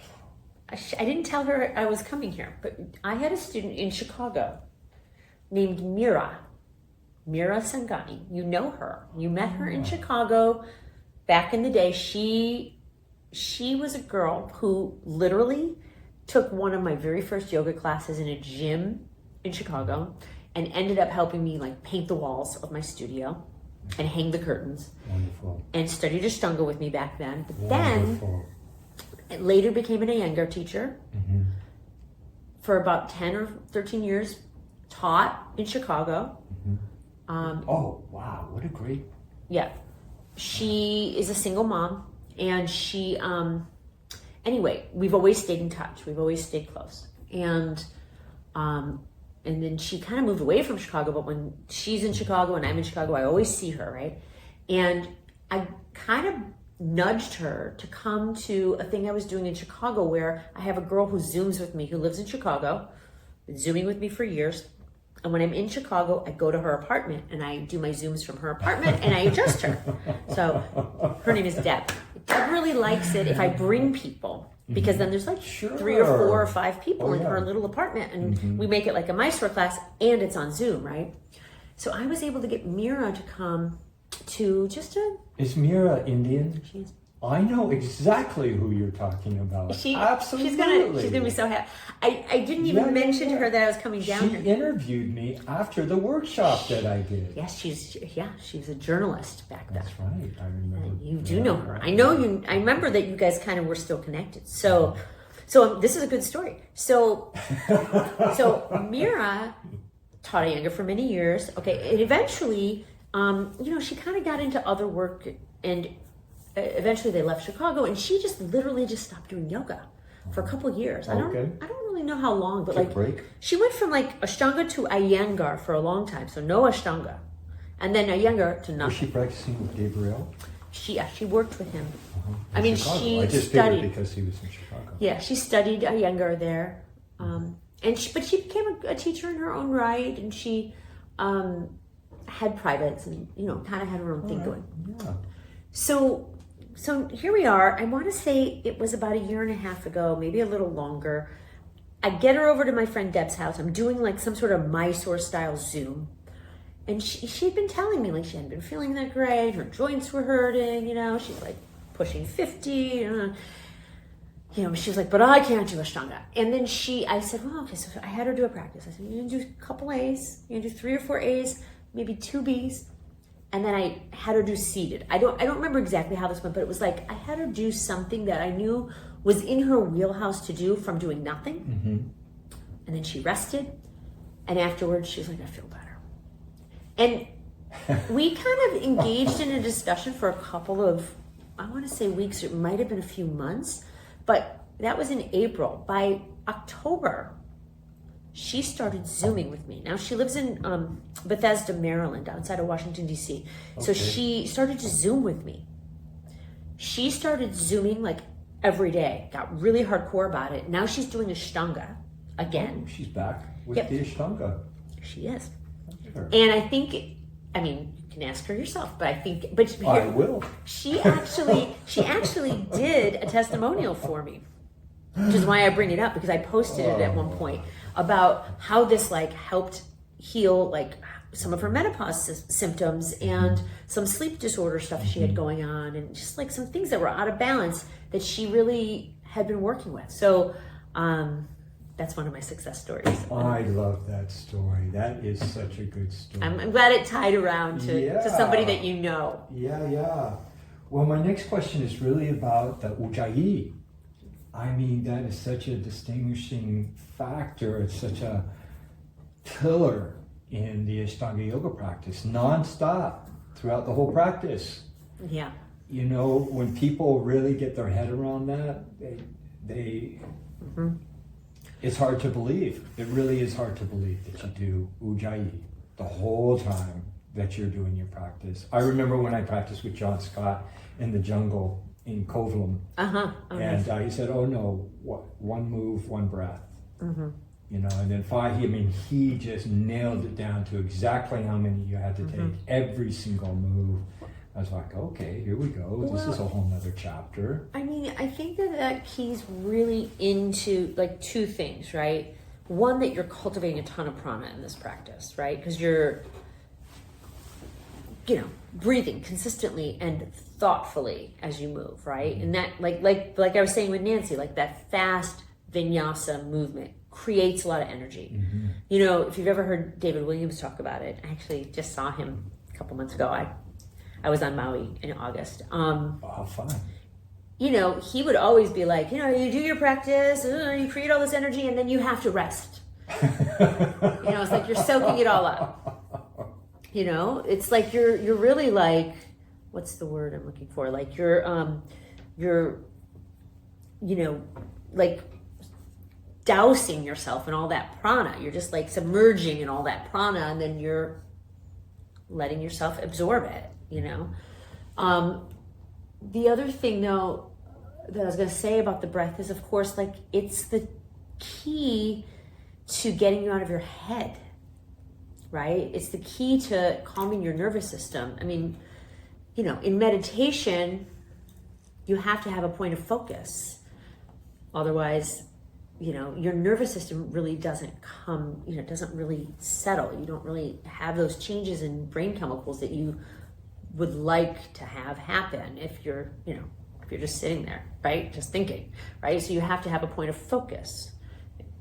I didn't tell her I was coming here, but I had a student in Chicago named Mira. Mira Sangani. You know her. You met her in Chicago back in the day. She was a girl who literally took one of my very first yoga classes in a gym in Chicago and ended up helping me like paint the walls of my studio and hang the curtains. Wonderful. And studied Ashtanga with me back then. But Wonderful. then it later became an Iyengar teacher. Mm-hmm. For about 10 or 13 years, taught in Chicago. Oh, wow. What a great... Yeah. She is a single mom, and she, anyway, we've always stayed in touch. We've always stayed close. And then she kind of moved away from Chicago, but when she's in Chicago and I'm in Chicago, I always see her, right? And I kind of nudged her to come to a thing I was doing in Chicago where I have a girl who Zooms with me, who lives in Chicago, been Zooming with me for years. And when I'm in Chicago, I go to her apartment and I do my Zooms from her apartment and I adjust her. So her name is Deb. Deb really likes it if I bring people, because then there's like 3 or 4 or 5 people in her little apartment, and we make it like a Mysore class and it's on Zoom, right? So I was able to get Mira to come to just a... Is Mira Indian? She's... I know exactly who you're talking about. Absolutely. She's gonna be so happy. I didn't even mention to her that I was coming down here. She interviewed me after the workshop that I did. Yes, she was a journalist back then. That's right. I remember. And you do know her. I know you. I remember that you guys kind of were still connected. So this is a good story. So Mira taught Iyengar for many years. Okay, and eventually, she kind of got into other work, and eventually they left Chicago, and she just literally just stopped doing yoga for a couple of years. I don't really know how long, but she went from like Ashtanga to Iyengar for a long time. So no Ashtanga, and then Iyengar to nothing. Was she practicing with Gabriel? She worked with him. I mean, she I just studied because he was in Chicago. Yeah, she studied Iyengar there, but she became a teacher in her own right, and she had privates and kind of had her own thing going. Yeah. So here we are. I want to say it was about 1.5 years ago, maybe a little longer. I get her over to my friend Deb's house. I'm doing like some sort of Mysore style Zoom. And she'd been telling me like she hadn't been feeling that great. Her joints were hurting, she's like pushing 50. She was like, but I can't do Ashtanga. And then I said, well, okay, so I had her do a practice. I said, you're going to do a couple A's. You're going to do 3 or 4 A's, maybe 2 B's. And then I had her do seated. I don't remember exactly how this went, but it was like I had her do something that I knew was in her wheelhouse to do from doing nothing. Mm-hmm. And then she rested. And afterwards, she was like, I feel better. And we kind of engaged in a discussion for a couple of, I want to say weeks, it might have been a few months, but that was in April. By October, she started Zooming with me. Now she lives in Bethesda, Maryland, outside of Washington, D.C. Okay. So she started to Zoom with me. She started Zooming like every day, got really hardcore about it. Now she's doing Ashtanga again. Oh, she's back with the Ashtanga. She is. And I think, you can ask her yourself, but I will. She actually did a testimonial for me, which is why I bring it up, because I posted it at one point about how this like helped heal like some of her menopause symptoms and some sleep disorder stuff she had going on, and just like some things that were out of balance that she really had been working with. So that's one of my success stories. I love that story. That is such a good story. I'm glad it tied around to somebody that you know. Yeah. Well, my next question is really about the Ujjayi. That is such a distinguishing factor. It's such a pillar in the Ashtanga Yoga practice, non-stop throughout the whole practice. Yeah. When people really get their head around that, they it's hard to believe. It really is hard to believe that you do Ujjayi the whole time that you're doing your practice. I remember when I practiced with John Scott in the jungle in Kovalam. And he said, oh no, one move, one breath. And then 5, he just nailed it down to exactly how many you had to take, every single move. I was like, okay, here we go. This is a whole nother chapter. I think that keys really into like 2 things, right? One, that you're cultivating a ton of prana in this practice, right? Because breathing consistently and thoughtfully as you move, right? And that, like I was saying with Nancy, like that fast vinyasa movement creates a lot of energy. If you've ever heard David Williams talk about it, I actually just saw him a couple months ago. I was on Maui in August. Oh, fun. He would always be like, you do your practice, you create all this energy, and then you have to rest. It's like you're soaking it all up. It's like you're really like, what's the word I'm looking for? Like you're like dousing yourself in all that prana. You're just like submerging in all that prana, and then you're letting yourself absorb it, The other thing though that I was going to say about the breath is, of course, like it's the key to getting you out of your head, right? It's the key to calming your nervous system. I mean, in meditation, you have to have a point of focus. Otherwise, your nervous system really doesn't doesn't really settle. You don't really have those changes in brain chemicals that you would like to have happen if you're just sitting there, right? Just thinking, right? So you have to have a point of focus,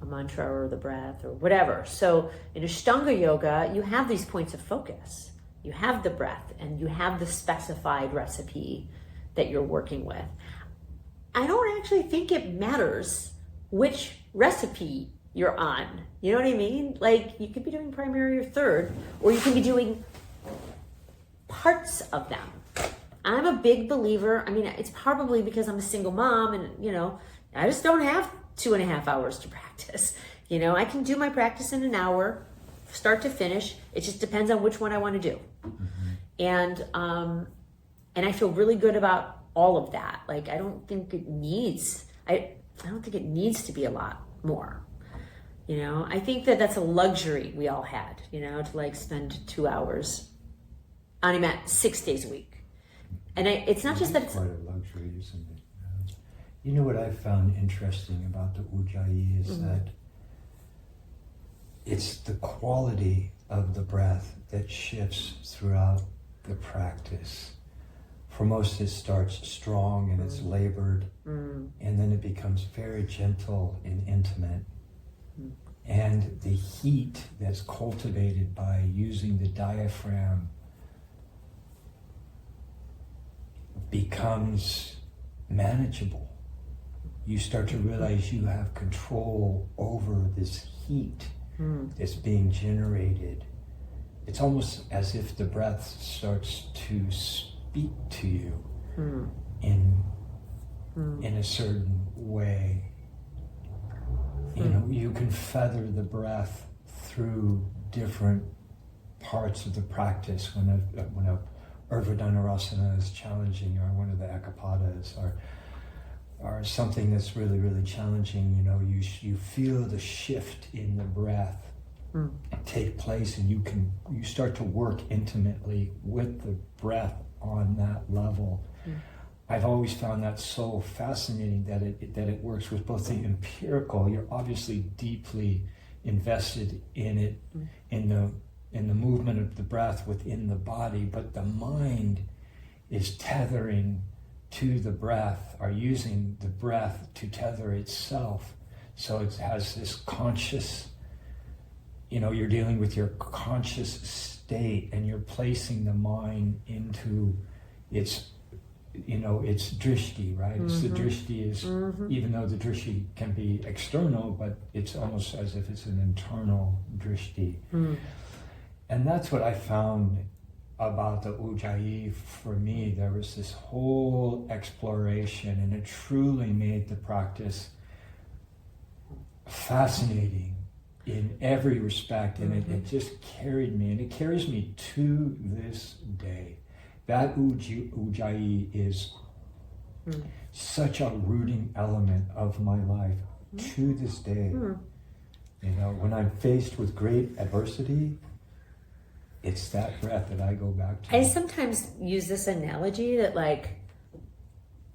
a mantra or the breath or whatever. So in Ashtanga Yoga, you have these points of focus. You have the breath and you have the specified recipe that you're working with. I don't actually think it matters which recipe you're on. You know what I mean? Like you could be doing primary or third, or you can be doing parts of them. I'm a big believer. I mean, it's probably because I'm a single mom and, I just don't have 2.5 hours to practice. I can do my practice in an hour, start to finish. It just depends on which one I want to do. And I feel really good about all of that. Like, I don't think it needs to be a lot more. I think that that's a luxury we all had, to like spend 2 hours on a mat 6 days a week. And it's not just that it's quite a luxury, isn't it? What I found interesting about the Ujjayi is that it's the quality of the breath that shifts throughout the practice. For most, it starts strong and it's labored, and then it becomes very gentle and intimate. And the heat that's cultivated by using the diaphragm becomes manageable. You start to realize you have control over this heat that's being generated. It's almost as if the breath starts to speak to you in a certain way. You can feather the breath through different parts of the practice when a Urdhva is challenging, or one of the Ekapadas, or something that's really, really challenging. You feel the shift in the breath take place, and you start to work intimately with the breath on that level. I've always found that so fascinating that it works with both the empirical. You're obviously deeply invested in it, in the movement of the breath within the body, but the mind is tethering to the breath, or using the breath to tether itself. So it has this conscious, you're dealing with your conscious state, and you're placing the mind into its drishti, right? It's the drishti is, even though the drishti can be external, but it's almost as if it's an internal drishti. And that's what I found about the Ujjayi. For me, there was this whole exploration, and it truly made the practice fascinating in every respect, and it just carried me, and it carries me to this day. That Ujjayi is such a rooting element of my life to this day. When I'm faced with great adversity, it's that breath that I go back to. I sometimes use this analogy that, like,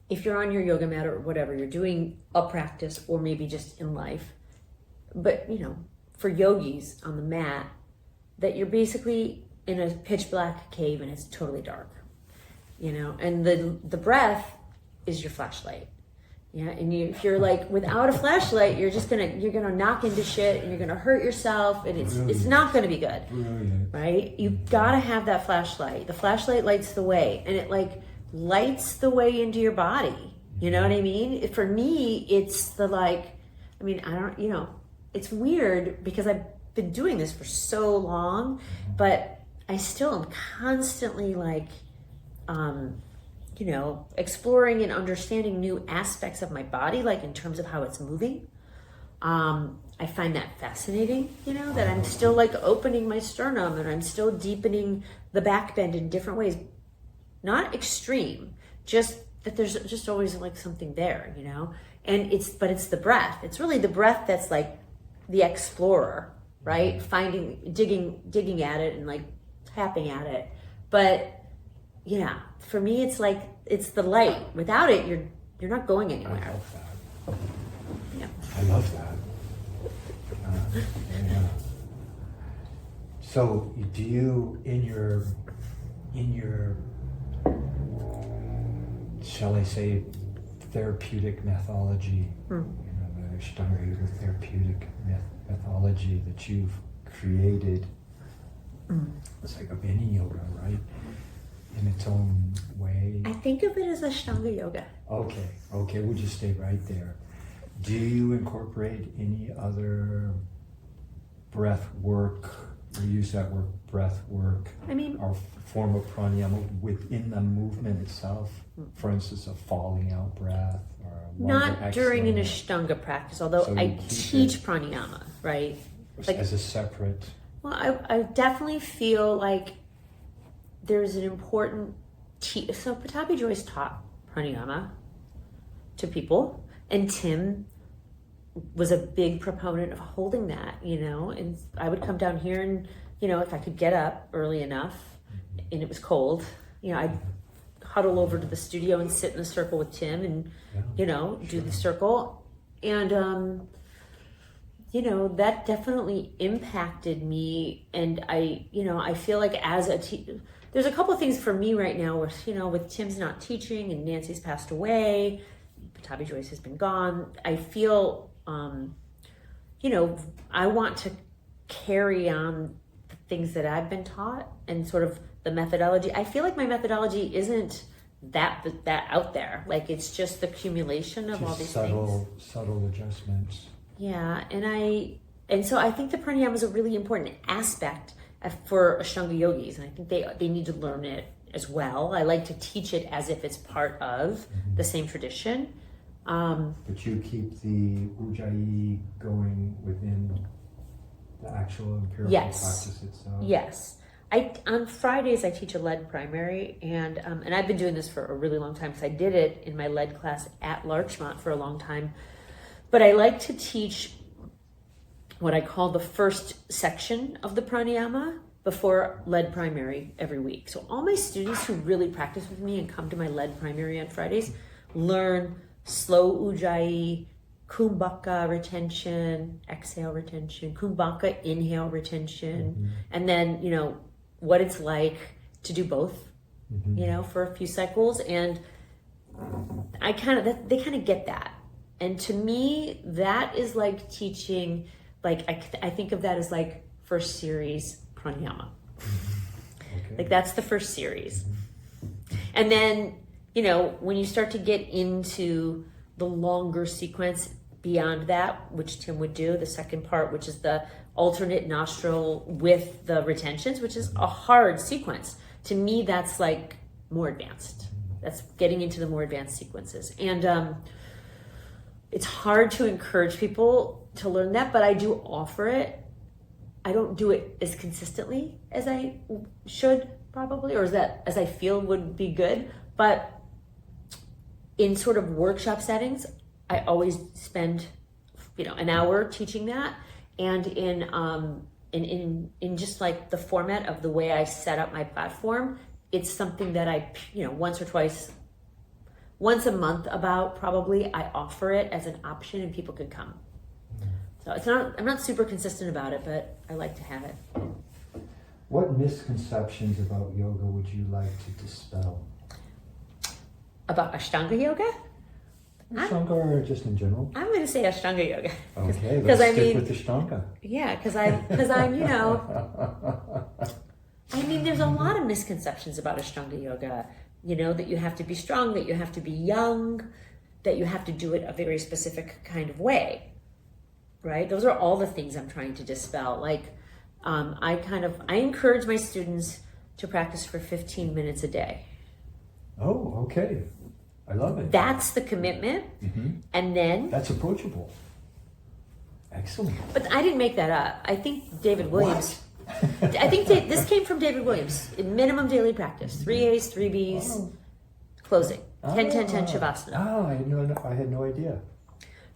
if you're on your yoga mat or whatever, you're doing a practice, or maybe just in life, but for yogis on the mat, that you're basically in a pitch black cave and it's totally dark, you know, and the breath is your flashlight. Yeah, and if you're like without a flashlight, you're gonna knock into shit and you're gonna hurt yourself, and it's not gonna be good. Brilliant. Right? You gotta have that flashlight. The flashlight lights the way, and it like lights the way into your body. You know what I mean? For me, it's the like, I mean, I don't, you know, it's weird because I've been doing this for so long, but I still am constantly like, you know, exploring and understanding new aspects of my body, like in terms of how it's moving. I find that fascinating, you know, that I'm still like opening my sternum and I'm still deepening the back bend in different ways. Not extreme, just that there's just always like something there, you know? And it's the breath. It's really the breath that's like the explorer, right? Digging at it and like tapping at it. But yeah, for me, it's like, it's the light. Without it, you're not going anywhere. I love that. Yeah. I love that. Yeah. So, do you in your, shall I say, therapeutic methodology, you know, the Ashtanga Yoga therapeutic methodology that you've created, it's like a Beni Yoga, right? In its own way. I think of it as Ashtanga Yoga. Okay, we'll just stay right there. Do you incorporate any other breath work, we use that word breath work, I mean, or form of pranayama within the movement itself? For instance, a falling out breath or a longer not during an exhale, Ashtanga practice, although So I you keep teach it- pranayama, right? Like, as a separate. well, I definitely feel like there's an important so Pattabhi Joyce taught pranayama to people, and Tim was a big proponent of holding that, you know, and I would come down here and, you know, if I could get up early enough and it was cold, you know, I'd huddle over to the studio and sit in a circle with Tim and, you know, do the circle. And, you know, that definitely impacted me. And I feel like as a teacher, there's a couple of things for me right now where, you know, with Tim's not teaching and Nancy's passed away, Pattabhi Joyce has been gone. I feel, you know, I want to carry on the things that I've been taught and sort of the methodology. I feel like my methodology isn't that out there. Like, it's just the accumulation of Just all these things. subtle adjustments. Yeah, and so I think the pranayama is a really important aspect for Ashtanga yogis, and I think they need to learn it as well. I like to teach it as if it's part of the same tradition. But you keep the Ujjayi going within the actual empirical practice itself. Yes. On Fridays I teach a lead primary, and I've been doing this for a really long time because I did it in my lead class at Larchmont for a long time. But I like to teach what I call the first section of the pranayama before lead primary every week. So all my students who really practice with me and come to my lead primary on Fridays learn slow Ujjayi, kumbhaka retention, exhale retention, kumbhaka inhale retention, and then, you know, what it's like to do both, you know, for a few cycles. And they kind of get that. And to me, that is like teaching, like, I think of that as like first series pranayama. Okay. Like, that's the first series. And then, you know, when you start to get into the longer sequence beyond that, which Tim would do, the second part, which is the alternate nostril with the retentions, which is a hard sequence. To me, that's like more advanced. That's getting into the more advanced sequences. And it's hard to encourage people to learn that, but I do offer it. I don't do it as consistently as I should probably, or as I feel would be good. But in sort of workshop settings, I always spend, you know, an hour teaching that. And in just like the format of the way I set up my platform, it's something that I, you know, once a month about probably, I offer it as an option and people can come. So I'm not super consistent about it, but I like to have it. What misconceptions about yoga would you like to dispel? About Ashtanga Yoga? Ashtanga or just in general? I'm going to say Ashtanga Yoga. Okay, let's stick with Ashtanga. Yeah, because I'm, you know, I mean, there's a lot of misconceptions about Ashtanga Yoga. You know, that you have to be strong, that you have to be young, that you have to do it a very specific kind of way, right? Those are all the things I'm trying to dispel. Like, I encourage my students to practice for 15 minutes a day. Oh, okay. I love it. That's the commitment. Mm-hmm. And then... That's approachable. Excellent. But I didn't make that up. I think David Williams... I think this came from David Williams. Minimum daily practice. 3 A's, 3 B's, closing. 10, 10, 10 Shavasana. Oh, I had no idea.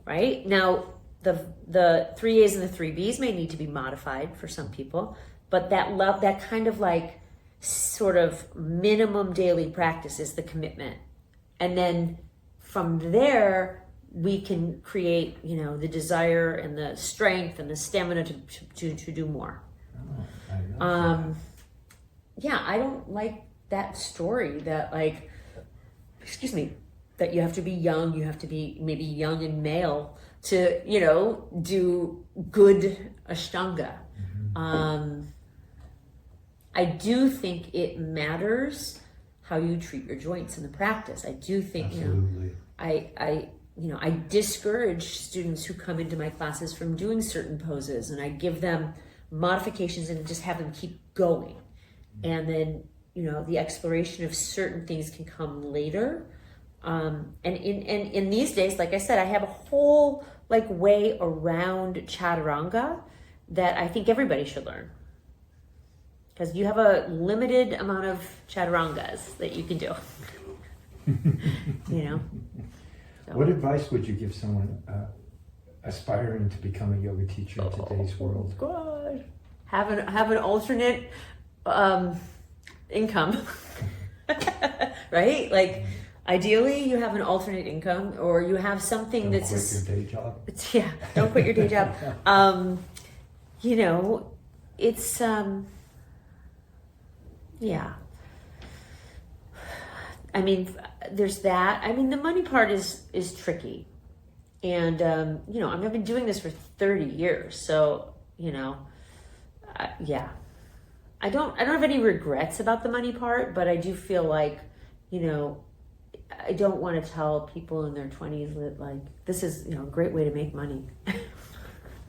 Right? Now, the 3 A's and the 3 B's may need to be modified for some people, but that kind of like sort of minimum daily practice is the commitment. And then from there, we can create, you know, the desire and the strength and the stamina to do more. Yeah, I don't like that story that like, that you have to be young, you have to be maybe young and male to, you know, do good Ashtanga. Mm-hmm. I do think it matters how you treat your joints in the practice. I do think, absolutely. You know, I discourage students who come into my classes from doing certain poses, and I give them modifications and just have them keep going. And then, you know, the exploration of certain things can come later. And in these days, like I said, I have a whole like way around chaturanga that I think everybody should learn. Because you have a limited amount of chaturangas that you can do. You know? So. What advice would you give someone aspiring to become a yoga teacher in today's world? God, have an alternate income, right? Like, ideally, you have an alternate income, or you have something don't quit your day job. Yeah, don't quit your day job. You know, it's yeah. I mean, there's that. I mean, the money part is tricky. And, you know, I've been doing this for 30 years. So, you know, yeah. I don't have any regrets about the money part, but I do feel like, you know, I don't want to tell people in their 20s that, like, this is, you know, a great way to make money.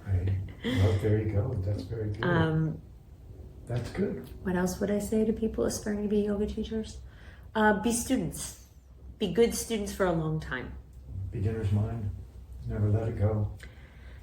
Right. Well, there you go. That's very good. That's good. What else would I say to people aspiring to be yoga teachers? Be students. Be good students for a long time. Beginner's mind. Never let it go.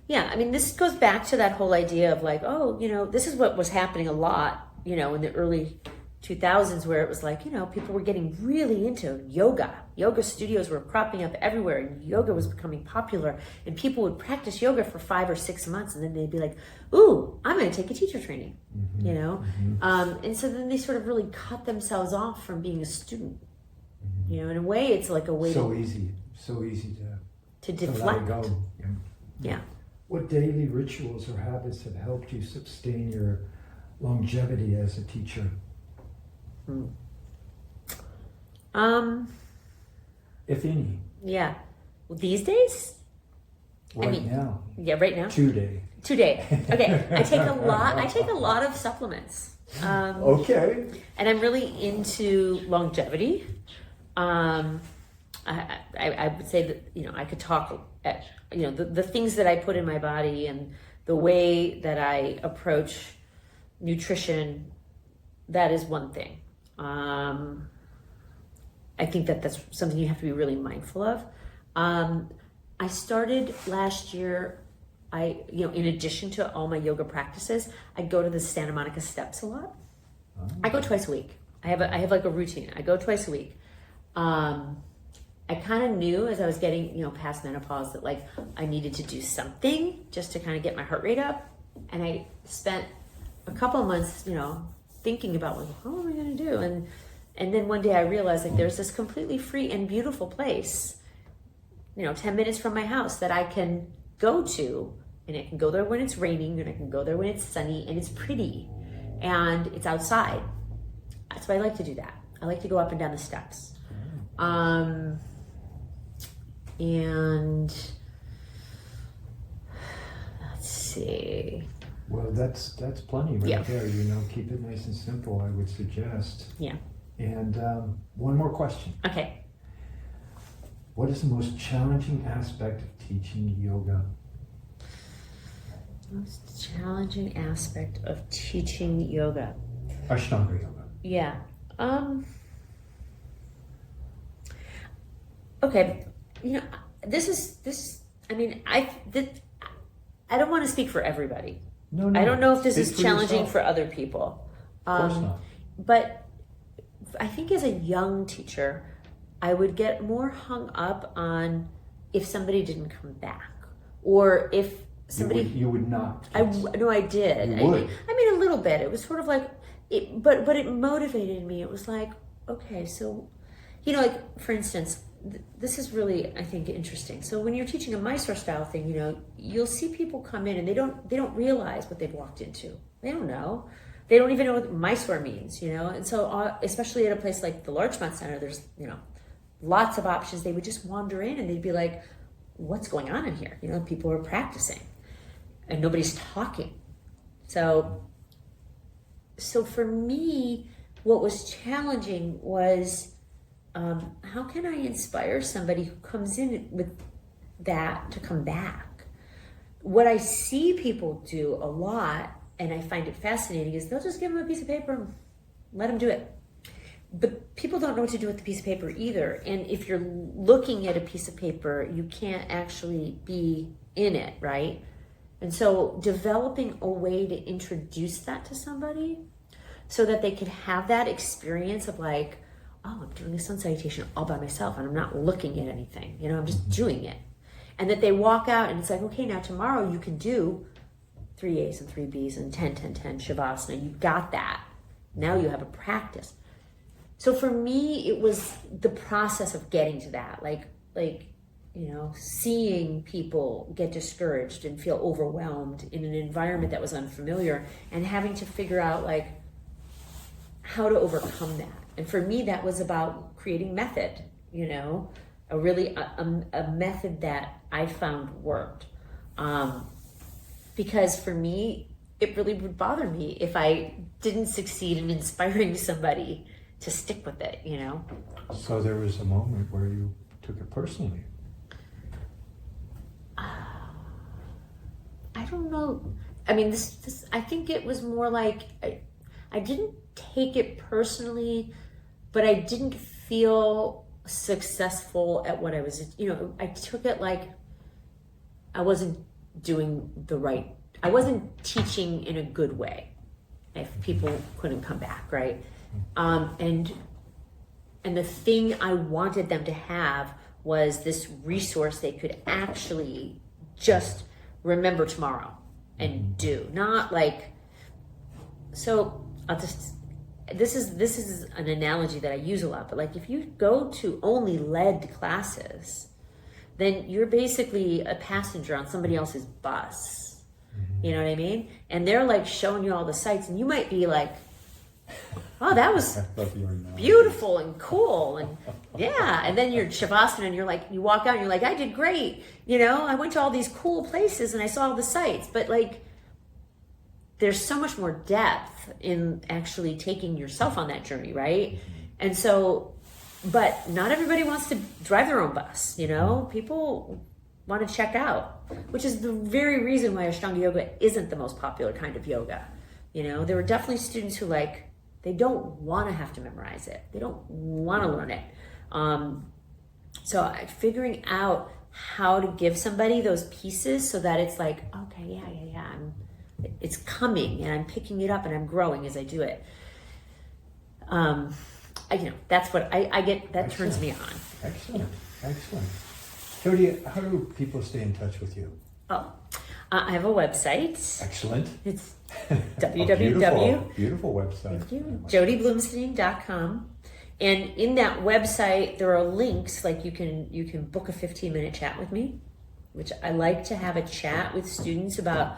Yeah, I mean, this goes back to that whole idea of like, oh, you know, this is what was happening a lot, you know, in the early 2000s, where it was like, you know, people were getting really into yoga. Yoga studios were cropping up everywhere, and yoga was becoming popular, and people would practice yoga for 5 or 6 months, and then they'd be like, ooh, I'm going to take a teacher training, you know? And so then they sort of really cut themselves off from being a student. You know, in a way, it's like a way so easy to deflect. To let it go. Yeah. What daily rituals or habits have helped you sustain your longevity as a teacher? If any. Yeah. Well, these days? Right now. Yeah, right now. Today. Okay. I take a lot of supplements. Okay. And I'm really into longevity. I would say that, you know, I could talk at, you know, the things that I put in my body and the way that I approach nutrition, that is one thing. I think that that's something you have to be really mindful of. I started last year, you know, in addition to all my yoga practices, I go to the Santa Monica Steps a lot. I go twice a week. I have like a routine. I go twice a week. I kind of knew as I was getting, you know, past menopause that like I needed to do something just to kind of get my heart rate up. And I spent a couple of months, you know, thinking about like, what am I going to do? And then one day I realized like there's this completely free and beautiful place, you know, 10 minutes from my house that I can go to, and I can go there when it's raining, and I can go there when it's sunny and it's pretty. and it's outside. So I like to do that. I like to go up and down the steps. And let's see. Well, that's plenty right there. Keep it nice and simple, I would suggest. Yeah. And one more question. Okay. What is the most challenging aspect of teaching yoga? Most challenging aspect of teaching yoga. Ashtanga yoga. Yeah. Okay. I don't want to speak for everybody. No. I don't know if this Speak is for challenging yourself. for other people. Of course not. But I think as a young teacher, I would get more hung up on if somebody didn't come back, or if somebody. You would not. I did. You would. I mean, a little bit. It was sort of like it, but it motivated me. It was like, okay, so, like for instance, this is really, I think, interesting. So when you're teaching a Mysore style thing, you'll see people come in and they don't realize what they've walked into. They don't know. They don't even know what Mysore means, And so, especially at a place like the Larchmont Center, there's, lots of options. They would just wander in and they'd be like, what's going on in here? People are practicing and nobody's talking. So for me, what was challenging was, how can I inspire somebody who comes in with that to come back? What I see people do a lot, and I find it fascinating, is they'll just give them a piece of paper and let them do it. But people don't know what to do with the piece of paper either. And if you're looking at a piece of paper, you can't actually be in it, right? And so developing a way to introduce that to somebody so that they could have that experience of like, oh, I'm doing a sun salutation all by myself and I'm not looking at anything, I'm just doing it. And that they walk out and it's like, okay, now tomorrow you can do 3 A's and 3 B's and 10, 10, 10 Shavasana. You got that. Now you have a practice. So for me, it was the process of getting to that, like seeing people get discouraged and feel overwhelmed in an environment that was unfamiliar and having to figure out like how to overcome that. And for me, that was about creating method, a method that I found worked. Because for me, it really would bother me if I didn't succeed in inspiring somebody to stick with it, So there was a moment where you took it personally. I don't know. I mean, this I think it was more like I didn't take it personally, but I didn't feel successful at what I was, I took it like I wasn't I wasn't teaching in a good way if people couldn't come back, right? And the thing I wanted them to have was this resource they could actually just remember tomorrow and do, not like, so this is an analogy that I use a lot, but like if you go to only led classes, then you're basically a passenger on somebody else's bus. You know what I mean? And they're like showing you all the sights and you might be like, oh, that was beautiful and cool. And yeah. And then you're Shavasana and you're like, you walk out and you're like, I did great. I went to all these cool places and I saw all the sights, but like, there's so much more depth in actually taking yourself on that journey, right? And so, but not everybody wants to drive their own bus, People want to check out, which is the very reason why Ashtanga Yoga isn't the most popular kind of yoga. There were definitely students who they don't want to have to memorize it. They don't want to learn it. So figuring out how to give somebody those pieces so that it's like, okay, yeah, it's coming and I'm picking it up and I'm growing as I do it. That's what I get, that turns me on. Excellent. Jody, how do people stay in touch with you? I have a website. Excellent. It's www. Beautiful website. Thank you. JodiBlumstein.com. And in that website, there are links, like you can book a 15-minute chat with me, which I like to have a chat with students about